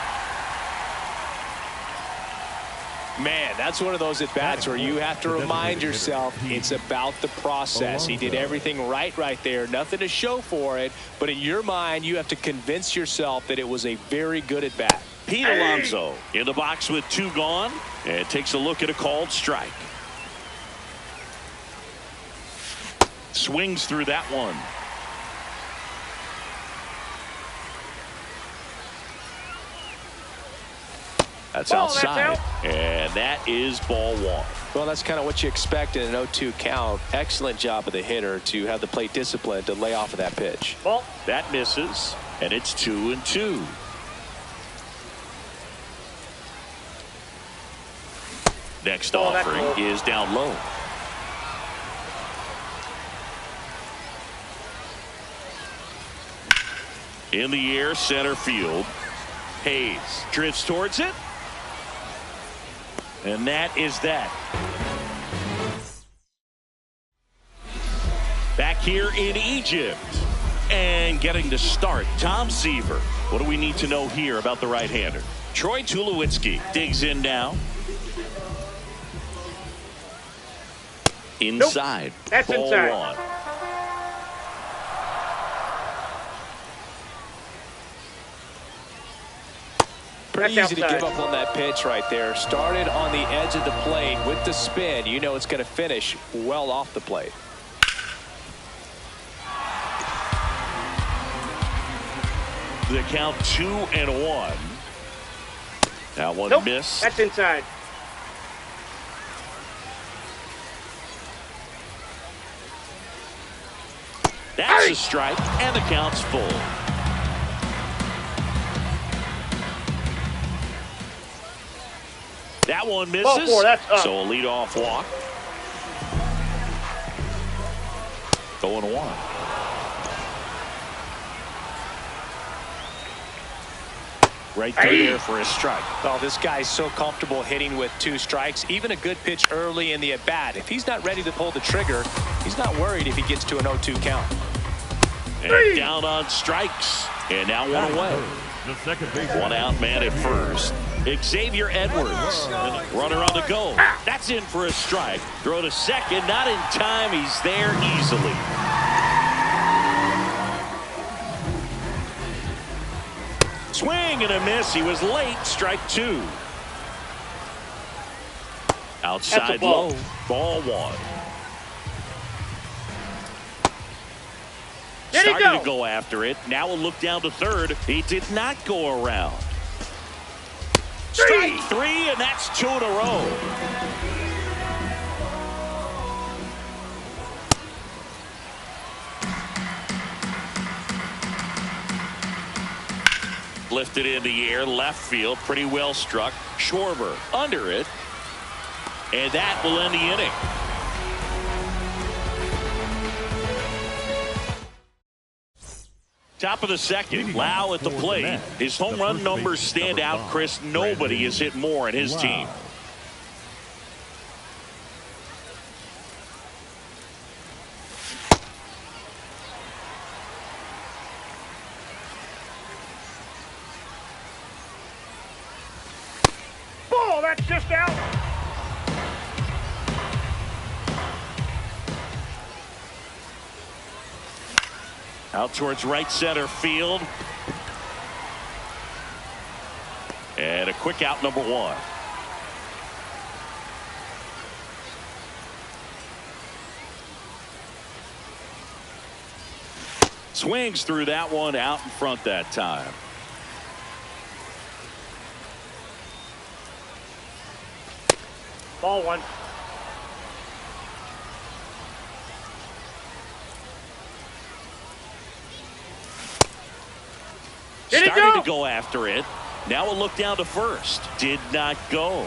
B: Man, that's one of those at-bats where you have to remind yourself it's about the process. He did everything right there. Nothing to show for it. But in your mind, you have to convince yourself that it was a very good at-bat.
A: Pete Alonso in the box with 2 gone, and takes a look at a called strike. Swings through that one. That's
D: Ball, that's
A: outside.
D: out.
A: And that is ball one.
B: Well, that's kind of what you expect in an 0-2 count. Excellent job of the hitter to have the plate discipline to lay off of that pitch.
D: Ball.
A: That misses, and it's 2-2. Next
D: Ball, that's
A: offering
D: low.
A: is down low. In the air, center field. Hayes drifts towards it. And that is that. Back here in Egypt. And getting to start, Tom Seaver. What do we need to know here about the right-hander? Troy Tulowitzki digs in now. Inside.
D: Nope. That's
A: ball
D: inside.
A: one.
B: Pretty
D: That's
B: easy to
D: outside.
B: give up on that pitch right there. Started on the edge of the plate with the spin. You know it's going to finish well off the plate.
A: The count 2-1. That one
D: Nope.
A: missed.
D: That's inside.
A: That's a strike, and the count's full. That one misses.
D: Ball four, that's up.
A: So a leadoff walk. 0-1. Right through there for a strike.
B: Oh, this guy's so comfortable hitting with 2 strikes. Even a good pitch early in the at-bat. If he's not ready to pull the trigger, he's not worried if he gets to an 0-2 count.
A: And down on strikes. And now one away.
C: The second base.
A: One out man at first. Xavier Edwards. Runner on the go. That's in for a strike. Throw to second. Not in time. He's there easily. Swing and a miss. He was late. Strike 2. Outside
D: ball.
A: low. Ball 1.
D: Did he
A: Starting
D: go?
A: to go after it. Now a look down to third. He did not go around. Strike 3, and that's 2 in a row. Lifted in the air, left field, pretty well struck. Schwarber under it, and that will end the inning. Top of the second, Lau at the plate. His home run numbers stand out, Chris. Nobody has hit more in his team.
D: Ball, that's just out.
A: Out towards right center field. And a quick out, number 1. Swings through that one, out in front that time.
D: Ball 1. Did he
A: Starting
D: go?
A: to go after it. Now a look down to first. Did not go.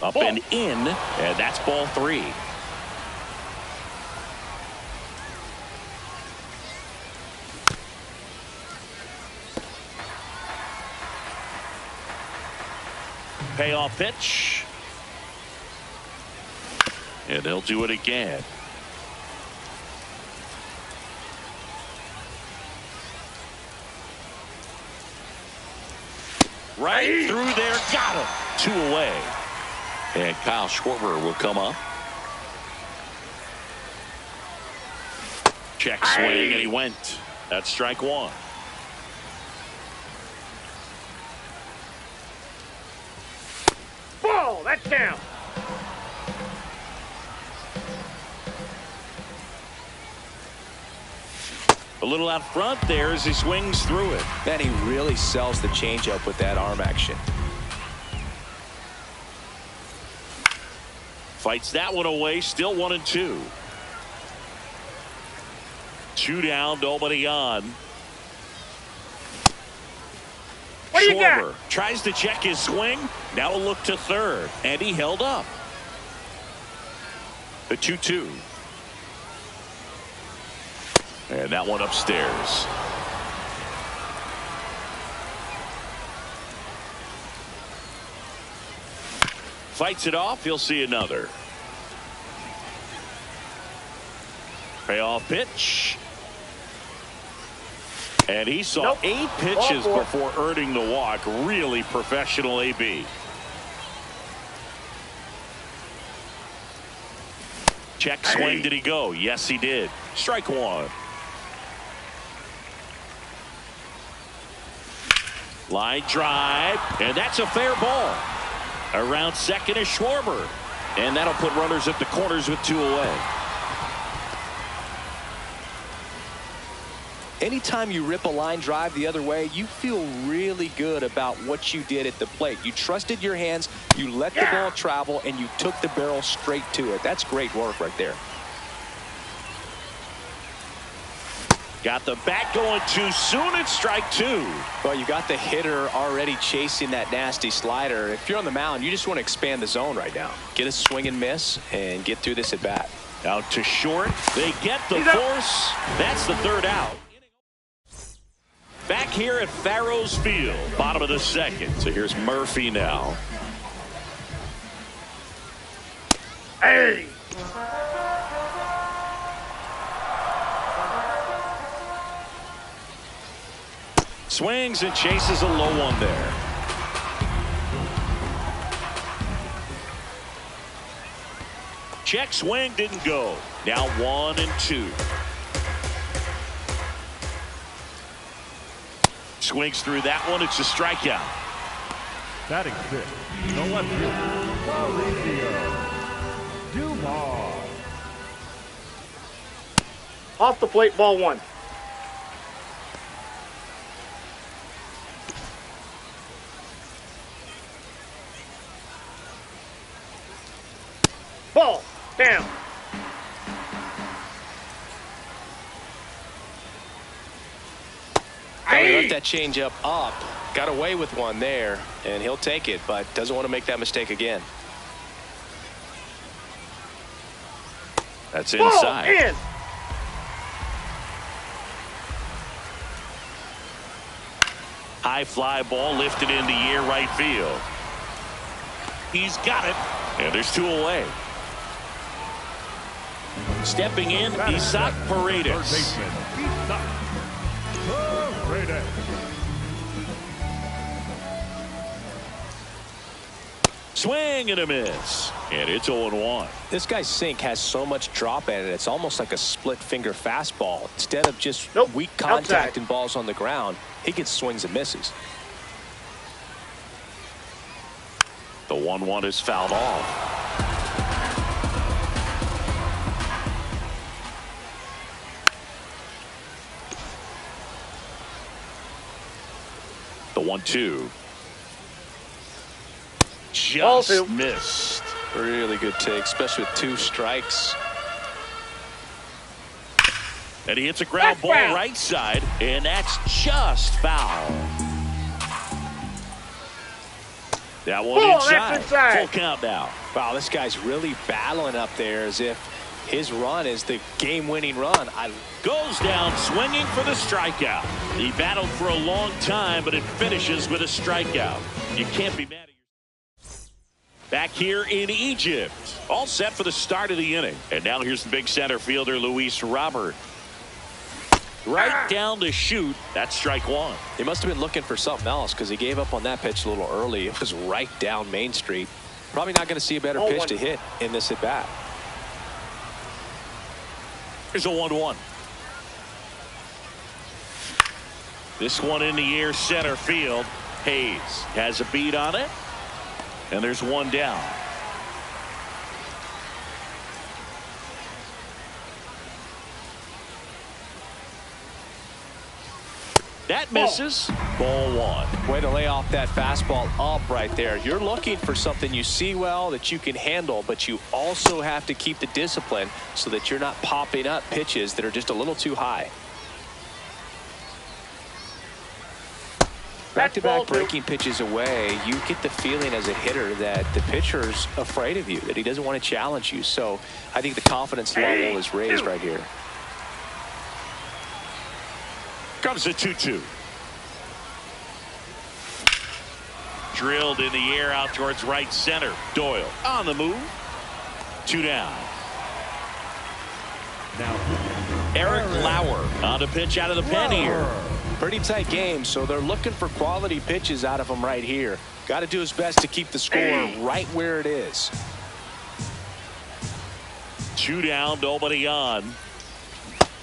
A: Up
D: Ball.
A: and in, and that's ball 3. Payoff pitch. And they'll do it again. Right through there, got him. 2 away. And Kyle Schwarber will come up. Check swing, and he went. That's strike 1.
D: Ball, that's down.
A: A little out front there as he swings through it.
B: Man, he really sells the changeup with that arm action.
A: Fights that one away, still 1-2. 2 down, nobody on.
D: What do you got?
A: Schwarber tries to check his swing. Now a look to third, and he held up. The 2-2. And that one upstairs. Fights it off. He'll see another. Payoff pitch. And he saw 8 pitches before earning the walk. Really professional AB. Check swing. Did he go? Yes, he did. Strike one. Line drive. And that's a fair ball. Around second is Schwarber. And that'll put runners at the corners with 2 away.
B: Anytime you rip a line drive the other way, you feel really good about what you did at the plate. You trusted your hands, you let the ball travel, and you took the barrel straight to it. That's great work right there.
A: Got the bat going too soon. It's strike 2.
B: Well, you got the hitter already chasing that nasty slider. If you're on the mound, you just want to expand the zone right now. Get a swing and miss and get through this at bat.
A: Out to short. They get the force. That's the 3rd out. Back here at Farrows Field, bottom of the 2nd. So here's Murphy now.
D: Hey!
A: Swings and chases a low one there. Check swing, didn't go. Now 1-2. Swings through that one. It's a strikeout.
C: Batting 6th, the left fielder, Mauricio Dumas.
D: Off the plate, ball 1. Ball down.
B: He left that changeup up, got away with one there, and he'll take it, but doesn't want to make that mistake again.
A: That's inside.
D: Ball in.
A: High fly ball lifted into near right field. He's got it, and there's 2 away. Stepping in, Isaac Paredes. Swing and a miss. And it's 0-1.
B: This guy's sink has so much drop in it, it's almost like a split finger fastball. Instead of just weak contact and balls on the ground, he gets swings and misses.
A: The 1-1 is fouled off. The 1-2. Just missed.
B: Really good take, especially with 2 strikes.
A: And he hits a ground ball right side, and that's just foul. That one inside. Full count now.
B: Wow, this guy's really battling up there as if his run is the game-winning run.
A: Goes down swinging for the strikeout. He battled for a long time, but it finishes with a strikeout. You can't be mad at yourself. Back here in Egypt, all set for the start of the inning. And now here's the big center fielder, Luis Robert. Right down to shoot. That's strike 1.
B: He must have been looking for something else because he gave up on that pitch a little early. It was right down Main Street. Probably not going to see a better pitch to hit in this at bat.
A: Here's a 1-1. This one in the air, center field. Hayes has a beat on it, and there's 1 down. That misses. Ball one.
B: Way to lay off that fastball up right there. You're looking for something you see well that you can handle, but you also have to keep the discipline so that you're not popping up pitches that are just a little too high. Back-to-back breaking pitches away, you get the feeling as a hitter that the pitcher's afraid of you, that he doesn't want to challenge you. So I think the confidence level is raised right here.
A: Comes the 2-2. Drilled in the air out towards right center. Doyle on the move. 2 down.
C: Now,
A: Eric Lauer on a pitch out of the pen here.
B: Pretty tight game, so they're looking for quality pitches out of him right here. Got to do his best to keep the score right where it is.
A: 2 down, nobody on.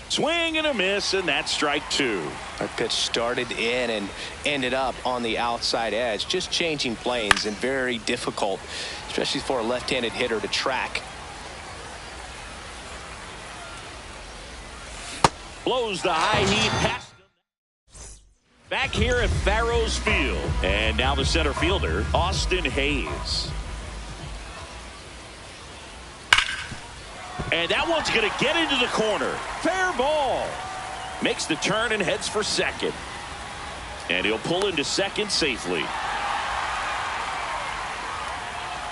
A: Swing and a miss, and that's strike 2.
B: Our pitch started in and ended up on the outside edge, just changing planes, and very difficult, especially for a left-handed hitter to track.
A: Blows the high heat past. Back here at Farrows Field. And now the center fielder, Austin Hayes. And that one's going to get into the corner. Fair ball. Makes the turn and heads for second. And he'll pull into second safely.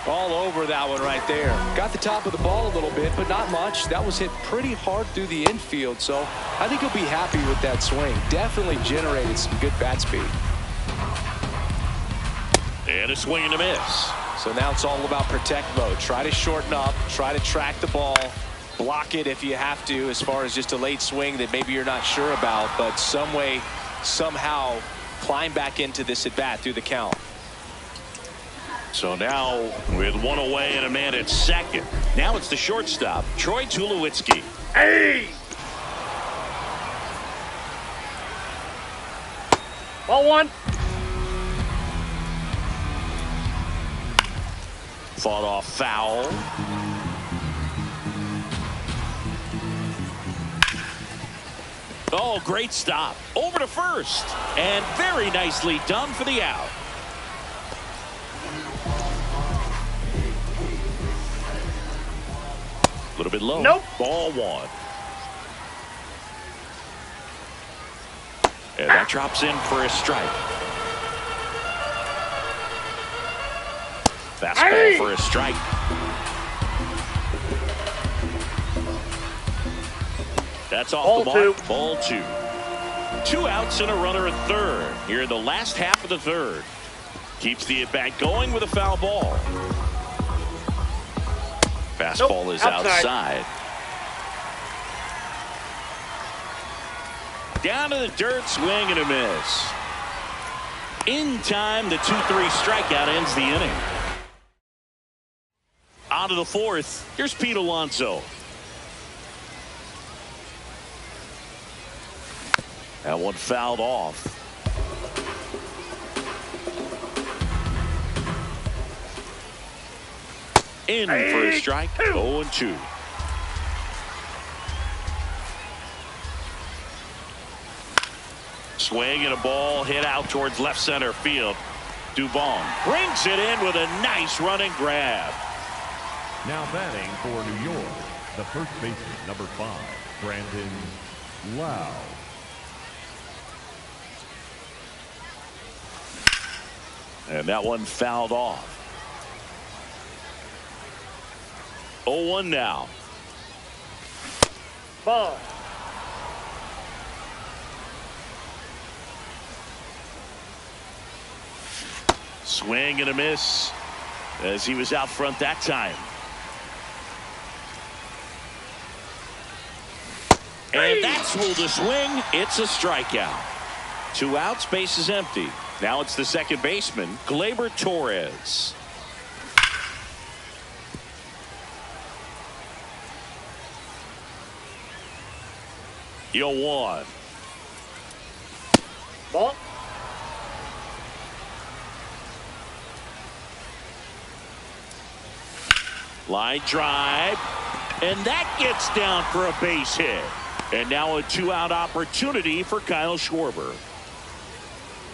B: All over that one right there. Got the top of the ball a little bit, but not much. That was hit pretty hard through the infield, so I think he'll be happy with that swing. Definitely generated some good bat speed.
A: And a swing and a miss.
B: So now it's all about protect mode. Try to shorten up, try to track the ball, block it if you have to, as far as just a late swing that maybe you're not sure about, but some way, somehow climb back into this at bat through the count.
A: So now with 1 away and a man at second. Now it's the shortstop, Troy Tulowitzki.
D: Hey! Ball 1.
A: Fought off foul. Oh, great stop. Over to first. And very nicely done for the out. A little bit low.
D: Nope.
A: Ball 1. And that drops in for a strike. Fastball for a strike. That's off the mark. Ball 2. 2 outs and a runner at third here in the last half of the third. Keeps the at bat going with a foul ball. Fastball is outside. Down to the dirt, swing and a miss. In time, the 2-3 strikeout ends the inning. On to the fourth. Here's Pete Alonso. That one fouled off. In for a strike. 0-2. Swing and a ball hit out towards left center field. Dubon brings it in with a nice running grab.
C: now batting for New York, the first baseman, number 5, Brandon Lau.
A: And that one fouled off. 0-1 now.
D: Ball.
A: Swing and a miss as he was out front that time. And that's ruled a swing. It's a strikeout. 2 outs, base is empty. Now it's the second baseman, Gleyber Torres. Yo, 1.
D: Ball.
A: Line drive, and that gets down for a base hit. And now a 2-out opportunity for Kyle Schwarber.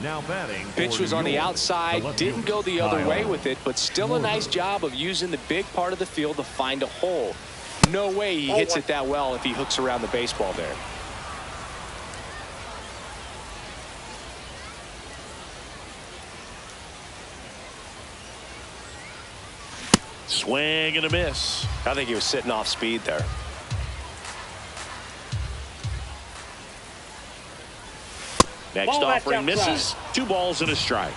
C: Now batting.
B: Pitch was on the outside, didn't go the other way with it, but still a nice job of using the big part of the field to find a hole. No way he hits it that well if he hooks around the baseball there.
A: Swing and a miss.
B: I think he was sitting off speed there.
A: Next offering misses. 2 balls and a strike.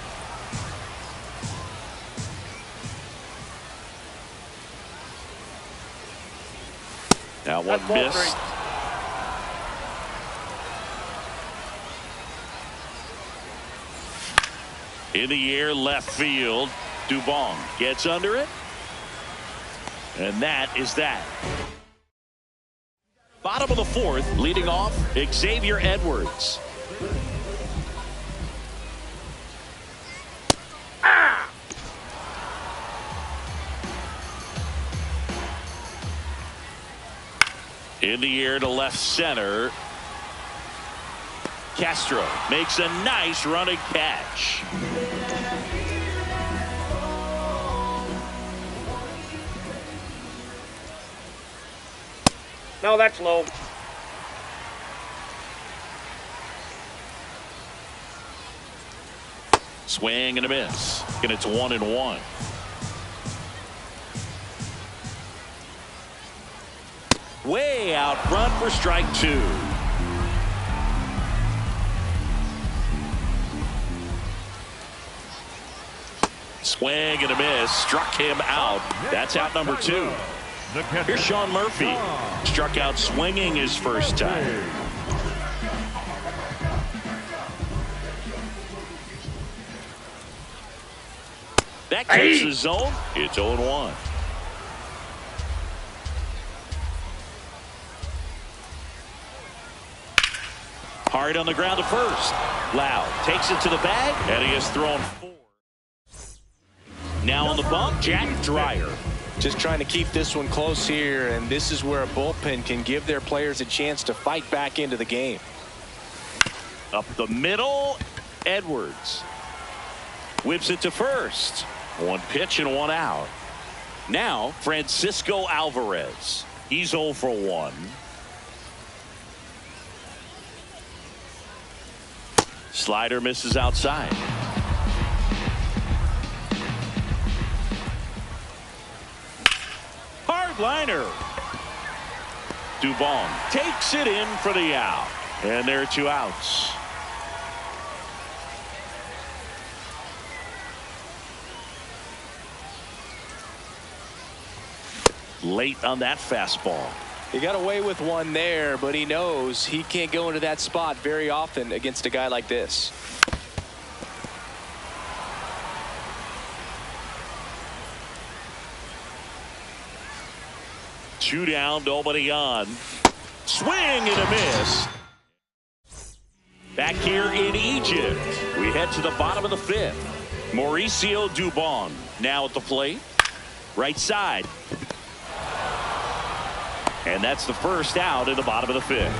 A: That one missed. In the air, left field. Dubon gets under it. And that is that. Bottom of the 4th, leading off, Xavier Edwards. In the air to left center. Castro makes a nice running catch.
D: No, that's low.
A: Swing and a miss. And it's 1-1. Way out front for strike 2. Swing and a miss. Struck him out. That's out number 2. Here's Sean Murphy. Struck out swinging his first time. That keeps the zone. It's 0-1. Hard on the ground to first. Loud takes it to the bag, and he has thrown 4. Now on the bump, Jack Dreyer.
B: Just trying to keep this one close here, and this is where a bullpen can give their players a chance to fight back into the game.
A: Up the middle, Edwards. Whips it to first. 1 pitch and 1 out. Now, Francisco Alvarez. He's 0 for 1. Slider misses outside. Hard liner. Dubon takes it in for the out. And there are 2 outs. Late on that fastball.
B: He got away with one there, but he knows he can't go into that spot very often against a guy like this.
A: Two down, nobody on. Swing and a miss. Back here in Egypt, we head to the bottom of the 5th. Mauricio Dubon now at the plate. Right side. And that's the first out in the bottom of the 5th.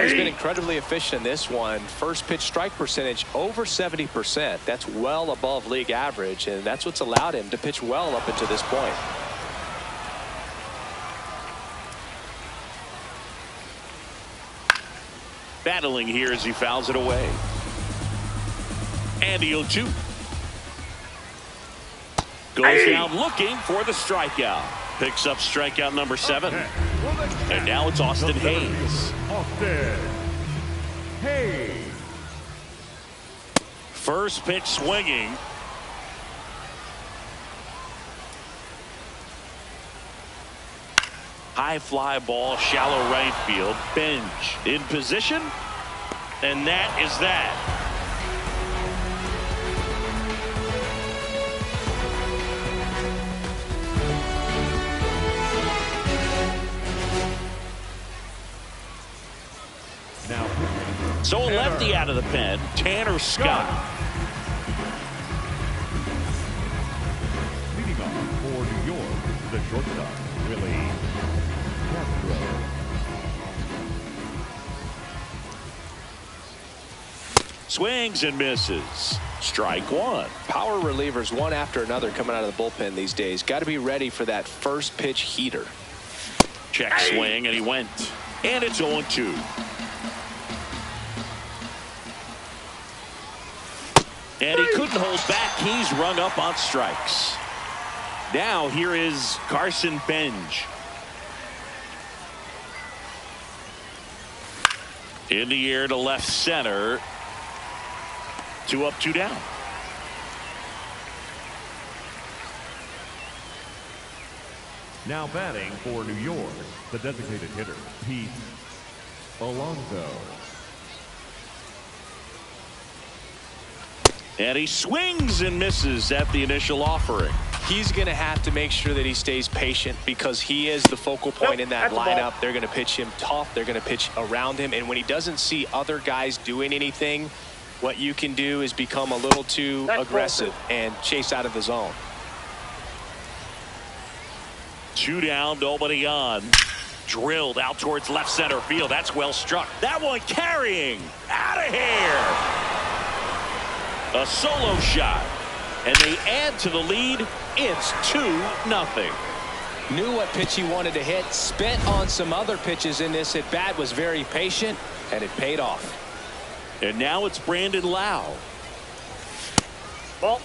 B: He's been incredibly efficient in this one. First pitch strike percentage over 70%. That's well above league average, and that's what's allowed him to pitch well up until this point.
A: Battling here as he fouls it away. And the 0-2. Goes down looking for the strikeout. Picks up strikeout number 7. And now it's Austin Hayes. First pitch swinging. High fly ball, shallow right field. Bench in position. And that is that. So a lefty out of the pen, Tanner Scott.
C: Leading off for New York, the shortstop, Willie Castro.
A: Swings and misses. Strike one.
B: Power relievers one after another coming out of the bullpen these days. Got to be ready for that first pitch heater.
A: Check swing, and he went. And it's 0-2. And he couldn't hold back. He's rung up on strikes. Now here is Carson Benj. In the air to left center. 2 up, 2 down.
C: Now batting for New York, the designated hitter, Pete Alonso.
A: And he swings and misses at the initial offering.
B: He's going to have to make sure that he stays patient because he is the focal point in that lineup. They're going to pitch him tough. They're going to pitch around him. And when he doesn't see other guys doing anything, what you can do is become a little too aggressive and chase out of the zone.
A: 2 down, nobody on. Drilled out towards left center field. That's well struck. That one carrying. Out of here. A solo shot. And they add to the lead. It's 2-0.
B: Knew what pitch he wanted to hit. Spent on some other pitches in this at bat. Was very patient, and it paid off.
A: And now it's Brandon Lau.
D: Ball.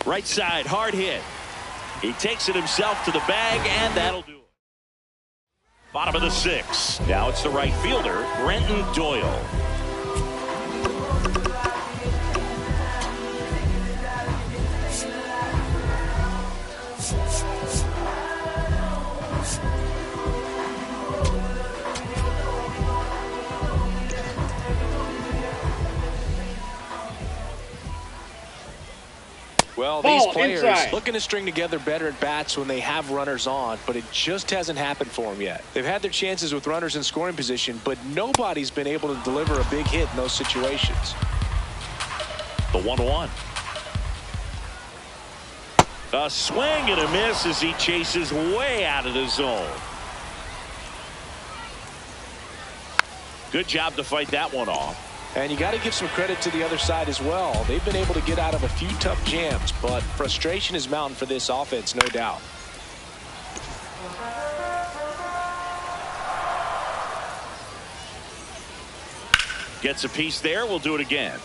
A: Right side, hard hit. He takes it himself to the bag, and that'll do it. Bottom of the 6th. Now it's the right fielder, Brenton Doyle.
B: Well, these players looking to string together better at bats when they have runners on, but it just hasn't happened for them yet. They've had their chances with runners in scoring position, but nobody's been able to deliver a big hit in those situations.
A: The 1-1. A swing and a miss as he chases way out of the zone. Good job to fight that one off.
B: And you got to give some credit to the other side as well. They've been able to get out of a few tough jams, but frustration is mounting for this offense, no doubt.
A: Gets a piece there. We'll do it again.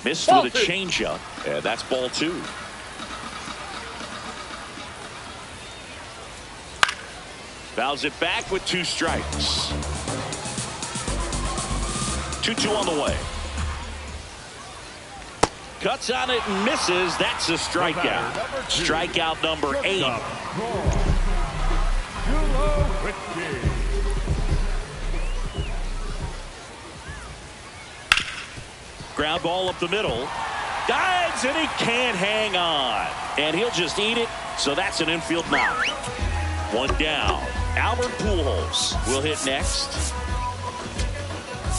A: Missed with a changeup. And that's ball 2. Fouls it back with 2 strikes. 2-2 on the way. Cuts on it and misses. That's a strikeout. Strikeout number 8. Ground ball up the middle. Dives and he can't hang on. And he'll just eat it. So that's an infield knock. 1 down. Albert Pujols will hit next.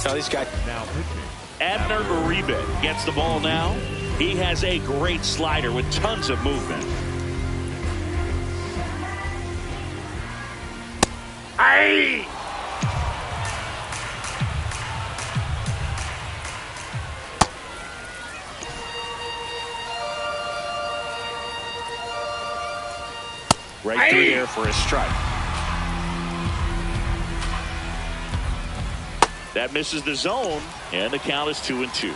B: Now these guys
C: Now pitching.
A: Abner Uribe gets the ball now. He has a great slider with tons of movement.
D: Aye.
A: Right through there for a strike. That misses the zone, and the count is 2-2.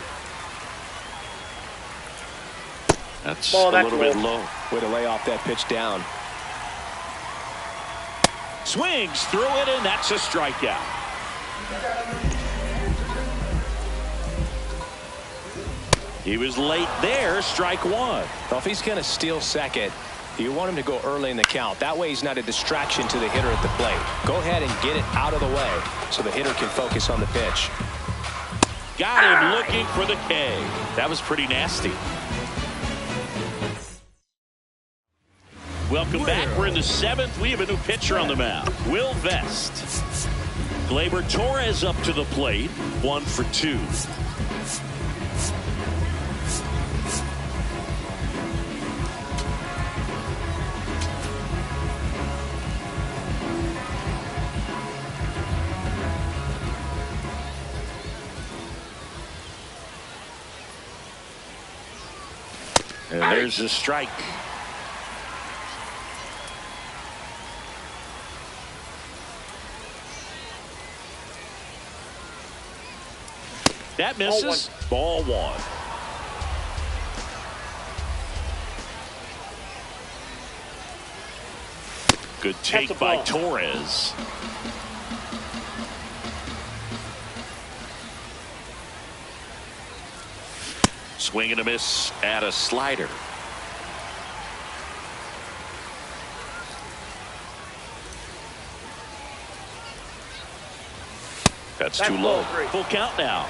A: That's a little bit low.
B: Way to lay off that pitch down.
A: Swings through it, and that's a strikeout. He was late there, strike 1.
B: Well, if he's going to steal second, you want him to go early in the count. That way he's not a distraction to the hitter at the plate. Go ahead and get it out of the way so the hitter can focus on the pitch.
A: Got him looking for the K. That was pretty nasty. Welcome back. We're in the 7th. We have a new pitcher on the mound, Will Vest. Gleyber Torres up to the plate. 1 for 2. And there's a strike. That misses. Ball 1. Good take by Torres. Swing and a miss at a slider. That's too low. Full count now.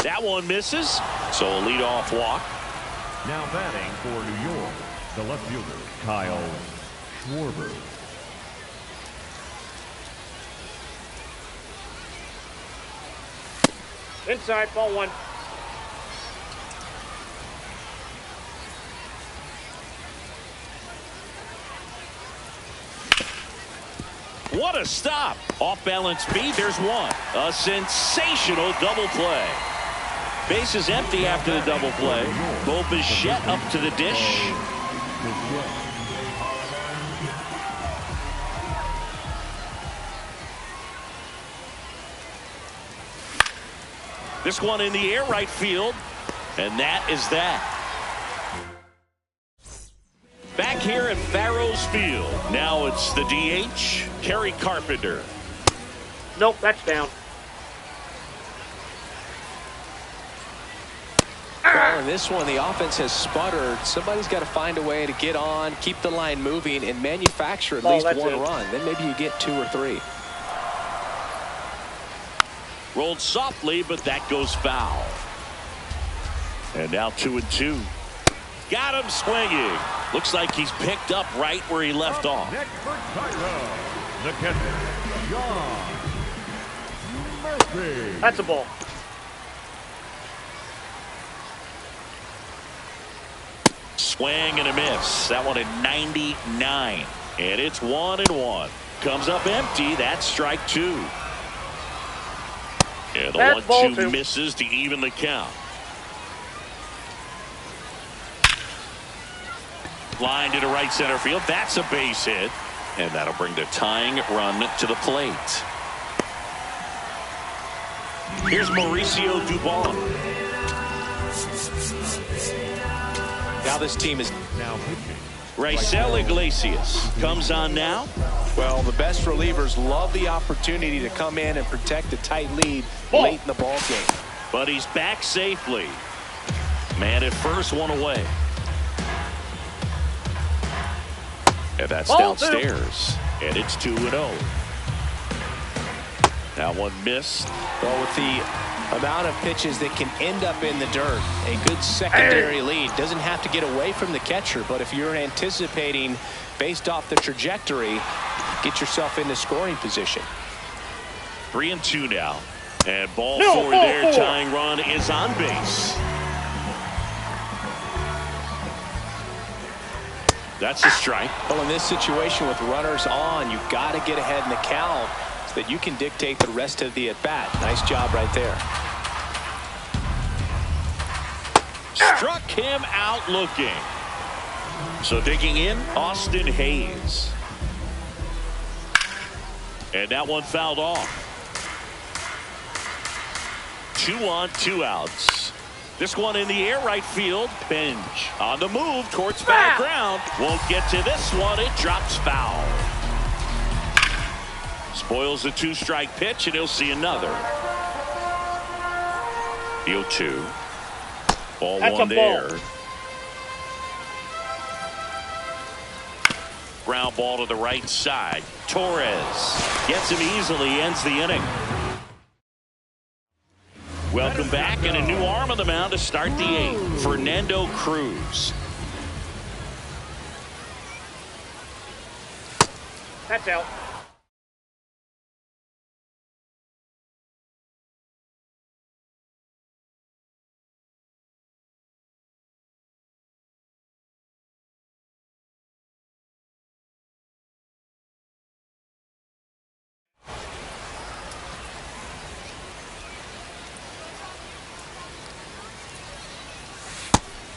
A: That one misses. So a leadoff walk.
C: Now batting for New York, the left fielder, Kyle Schwarber.
D: Inside, ball 1.
A: What a stop. Off balance beat. There's one. A sensational double play. Base is empty after the double play. Bo Bichette up to the dish. This one in the air right field. And that is that. Back here at Farrows Field. Now it's the DH, Kerry Carpenter.
D: Nope, that's down.
B: Well, in this one, the offense has sputtered. Somebody's got to find a way to get on, keep the line moving, and manufacture at least one run. Then maybe you get 2 or 3.
A: Rolled softly, but that goes foul. And now 2-2. Got him swinging. Looks like he's picked up right where he left off.
C: Next for Chicago, the catcher, John Murphy.
D: That's a ball.
A: Swing and a miss. That one at 99. And it's 1-1. Comes up empty. That's strike 2. And the 1-2 misses to even the count. Line to the right center field. That's a base hit. And that'll bring the tying run to the plate. Here's Mauricio Dubon.
B: Now this team is
C: Now pitching.
A: Raisel Iglesias comes on now.
B: well, the best relievers love the opportunity to come in and protect a tight lead late in the ball game.
A: But he's back safely. Man at first, one away. And that's downstairs. And it's 2-0. That one missed.
B: Well, with the amount of pitches that can end up in the dirt, a good secondary lead doesn't have to get away from the catcher, but if you're anticipating based off the trajectory, get yourself into scoring position.
A: 3-2 now. And ball 4 there. Tying run is on base. That's a strike.
B: Well, in this situation with runners on, you've got to get ahead in the count so that you can dictate the rest of the at-bat. Nice job right there.
A: Struck him out looking. So digging in, Austin Hayes. And that one fouled off. 2 on, 2 outs. This one in the air right field. Bench on the move towards foul ground. Won't get to this one. It drops foul. Spoils the 2-strike pitch, and he'll see another. 0-2. Ball 1 there. Ground ball to the right side. Torres gets him easily, ends the inning. Welcome back, and a new arm on the mound to start the 8th, Fernando Cruz.
D: That's out.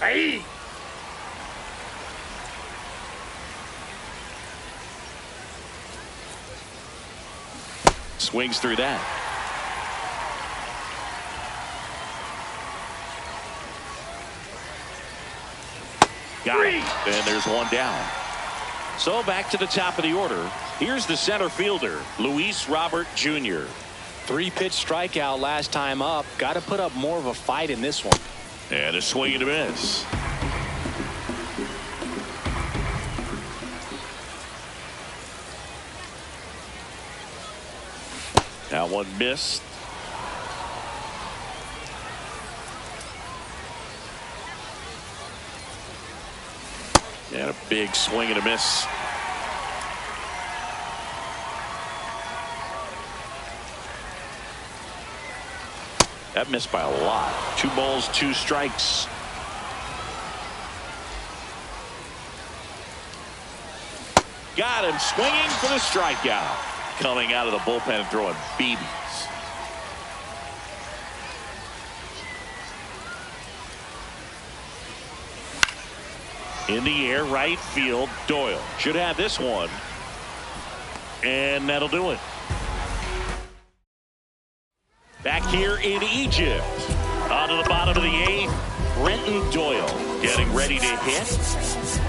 D: Hey!
A: Swings through that. Got it. And there's one down. So back to the top of the order. Here's the center fielder, Luis Robert Jr.
B: 3-pitch strikeout last time up. Got to put up more of a fight in this one.
A: And a swing and a miss. That one missed. And a big swing and a miss. That missed by a lot. 2 balls, 2 strikes. Got him swinging for the strikeout. Coming out of the bullpen throwing BBs. In the air, right field, Doyle. Should have this one. And that'll do it. Back here in Egypt. On to the bottom of the 8th, Brenton Doyle getting ready to hit.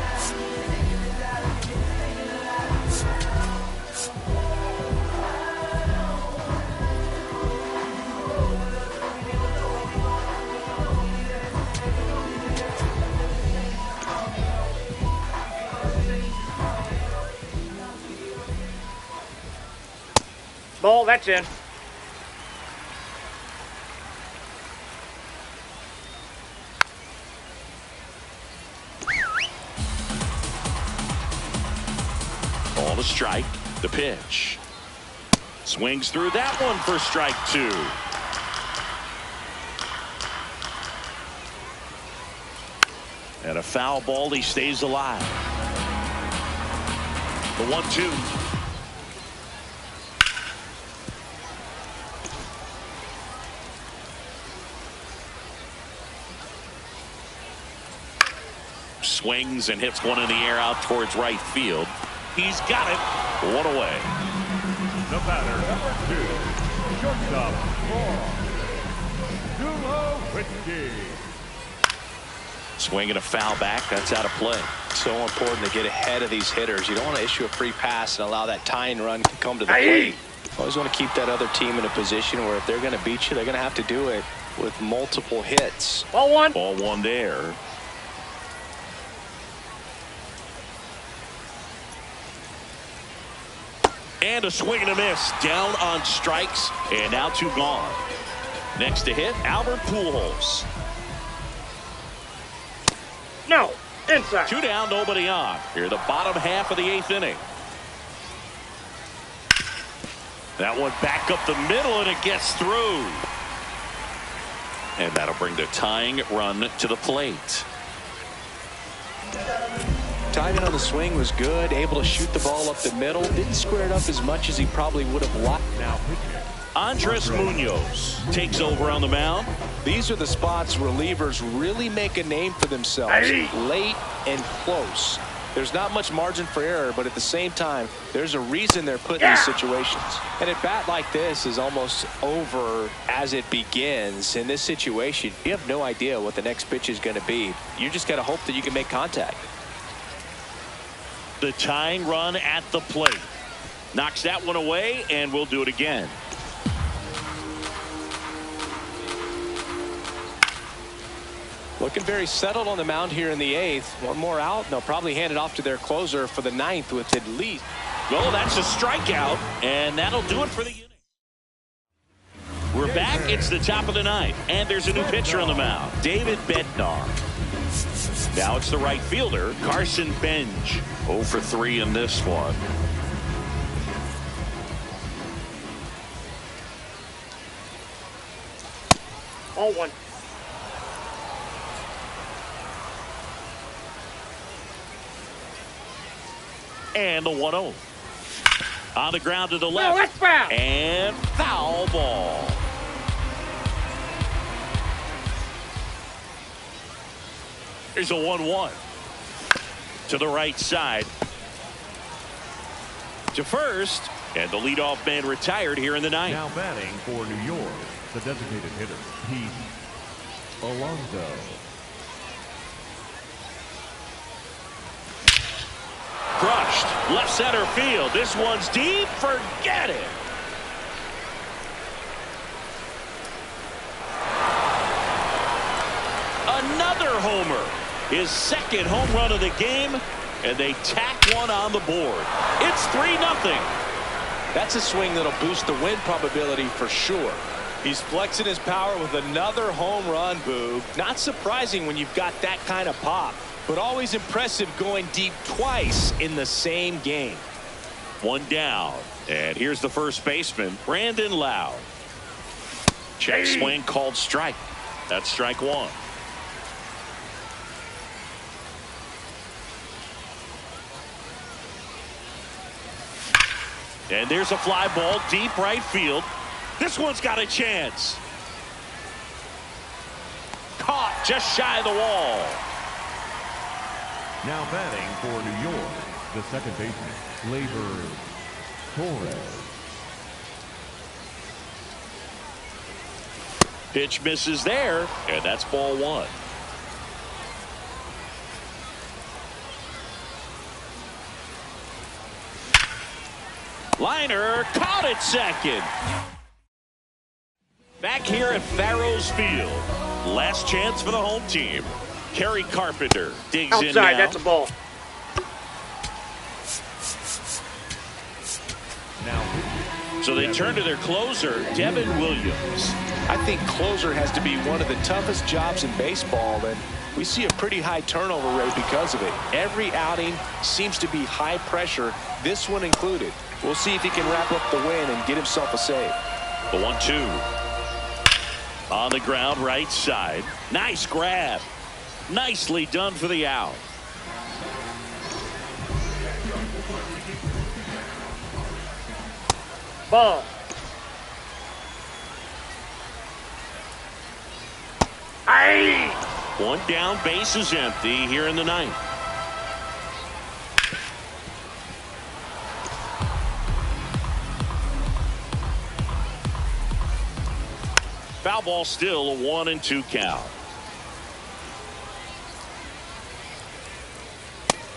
D: Ball, that's in.
A: Ball to strike. The pitch. Swings through that one for strike 2. And a foul ball. He stays alive. The 1-2. Swings and hits one in the air out towards right field. He's got it. One away.
C: The batter, number 2, shortstop, Whiskey.
A: Swing and a foul back. That's out of play.
B: So important to get ahead of these hitters. You don't want to issue a free pass and allow that tying run to come to the plate. Always want to keep that other team in a position where if they're going to beat you, they're going to have to do it with multiple hits.
D: Ball 1.
A: Ball 1 there. And a swing and a miss. Down on strikes. And now 2 gone. Next to hit, Albert Pujols.
D: No. Inside.
A: 2 down, nobody on. Here, the bottom half of the 8th inning. That one back up the middle, and it gets through. And that'll bring the tying run to the plate.
B: Timing on the swing was good. Able to shoot the ball up the middle. Didn't square it up as much as he probably would have liked.
C: Now pitching.
A: Andres Munoz takes over on the mound.
B: These are the spots relievers really make a name for themselves. Late and close. There's not much margin for error, but at the same time, there's a reason they're put in these situations. And a bat like this is almost over as it begins. In this situation, you have no idea what the next pitch is going to be. You just got to hope that you can make contact.
A: The tying run at the plate. Knocks that one away, and we'll do it again.
B: Looking very settled on the mound here in the 8th. One more out, and they'll probably hand it off to their closer for the 9th with at least.
A: Well, that's a strikeout, and that'll do it for the inning. We're back. It's the top of the ninth, and there's a new pitcher on the mound, David Bednar. Now it's the right fielder, Carson Benj. 0 for 3 in this one.
D: All one.
A: And the 1-0. On the ground to the
D: No,
A: left.
D: that's foul.
A: And foul ball. Here's a 1-1. To the right side. To first. And the leadoff man retired here in the ninth.
C: Now batting for New York, the designated hitter, Pete Alonso.
A: Crushed. Left center field. This one's deep. Forget it. Another homer. His second home run of the game. And they tack one on the board. It's 3-0.
B: That's a swing that'll boost the win probability for sure. He's flexing his power with another home run, Boog. Not surprising when you've got that kind of pop, but always impressive going deep twice in the same game.
A: One down. And here's the first baseman, Brandon Lowe. Check swing called strike. That's strike one. And there's a fly ball deep right field. This one's got a chance. Caught just shy of the wall.
C: Now batting for New York, the second baseman, Gleyber Torres.
A: Pitch misses there, and that's ball one. Liner caught it second. Back here at Farrows Field. Last chance for the home team. Kerry Carpenter digs in now.
D: Outside, that's a ball.
A: So they turn to their closer, Devin Williams.
B: I think closer has to be one of the toughest jobs in baseball, and we see a pretty high turnover rate because of it. Every outing seems to be high pressure, this one included. We'll see if he can wrap up the win and get himself a save.
A: The 1-2. On the ground, right side. Nice grab. Nicely done for the out.
D: Ball. Aye.
A: One down, base is empty here in the ninth. Foul ball, still a 1-2 count.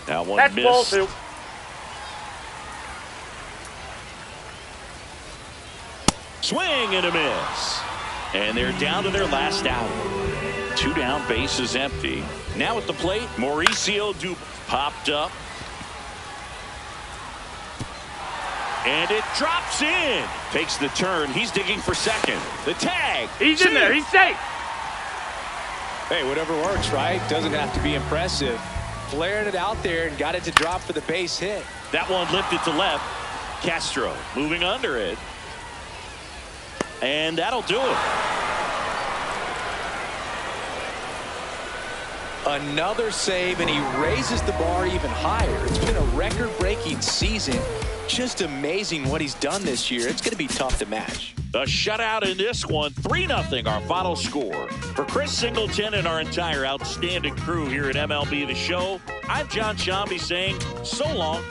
A: Now one
D: That's ball
A: missed.
D: two.
A: Swing and a miss. And they're down to their last out. 2 down, base is empty. Now at the plate, Mauricio Dubon popped up. And it drops in. Takes the turn. He's digging for second. The tag.
D: He's in there. He's safe.
B: Hey, whatever works, right? Doesn't have to be impressive. Flaring it out there and got it to drop for the base hit.
A: That one lifted to left. Castro moving under it. And that'll do it.
B: Another save, and he raises the bar even higher. It's been a record-breaking season. Just amazing what he's done this year. It's going to be tough to match.
A: A shutout in this one. 3-0 our final score. For Chris Singleton and our entire outstanding crew here at MLB The Show, I'm John Shambi saying so long.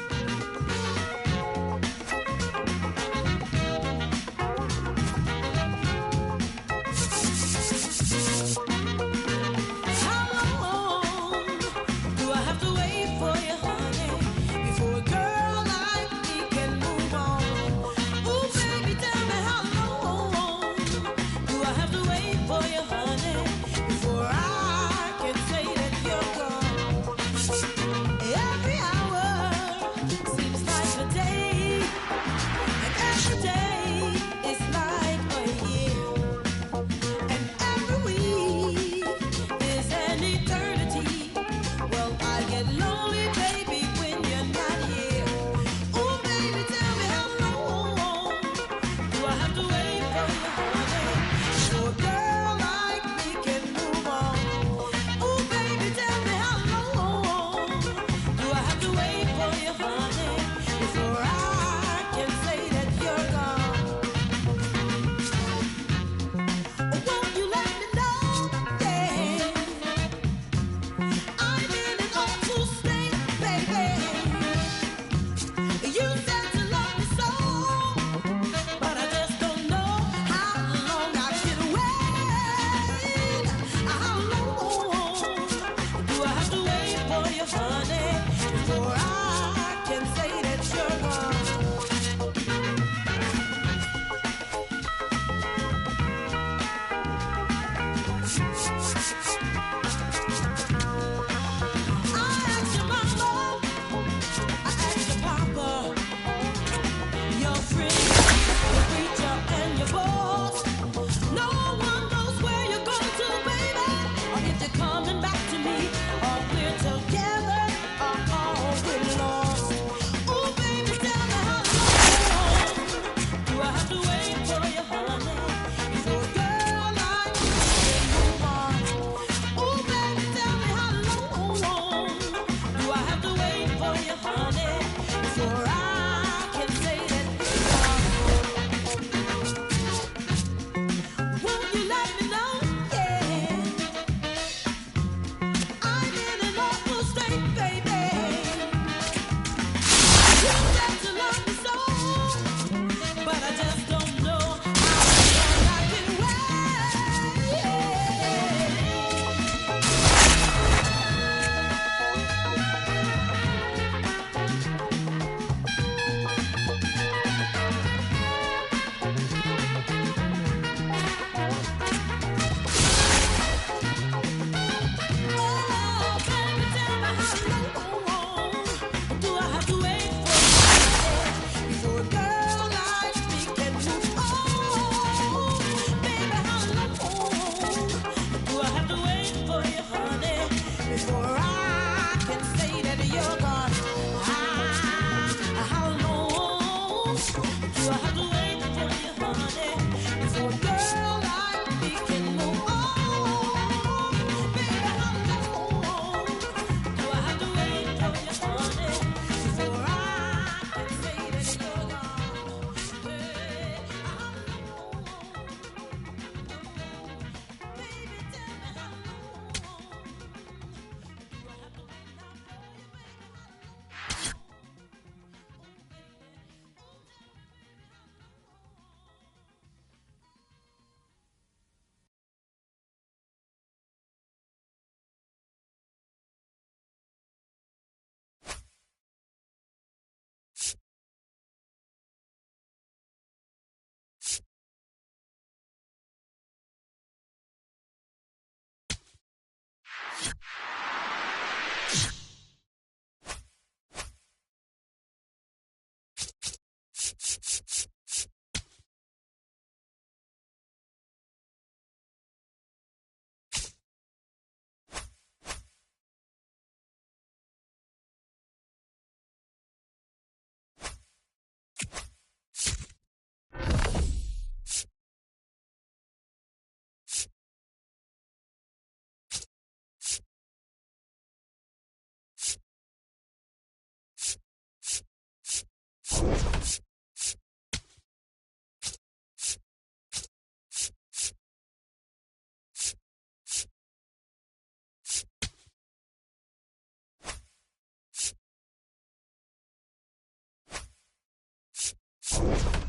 E: You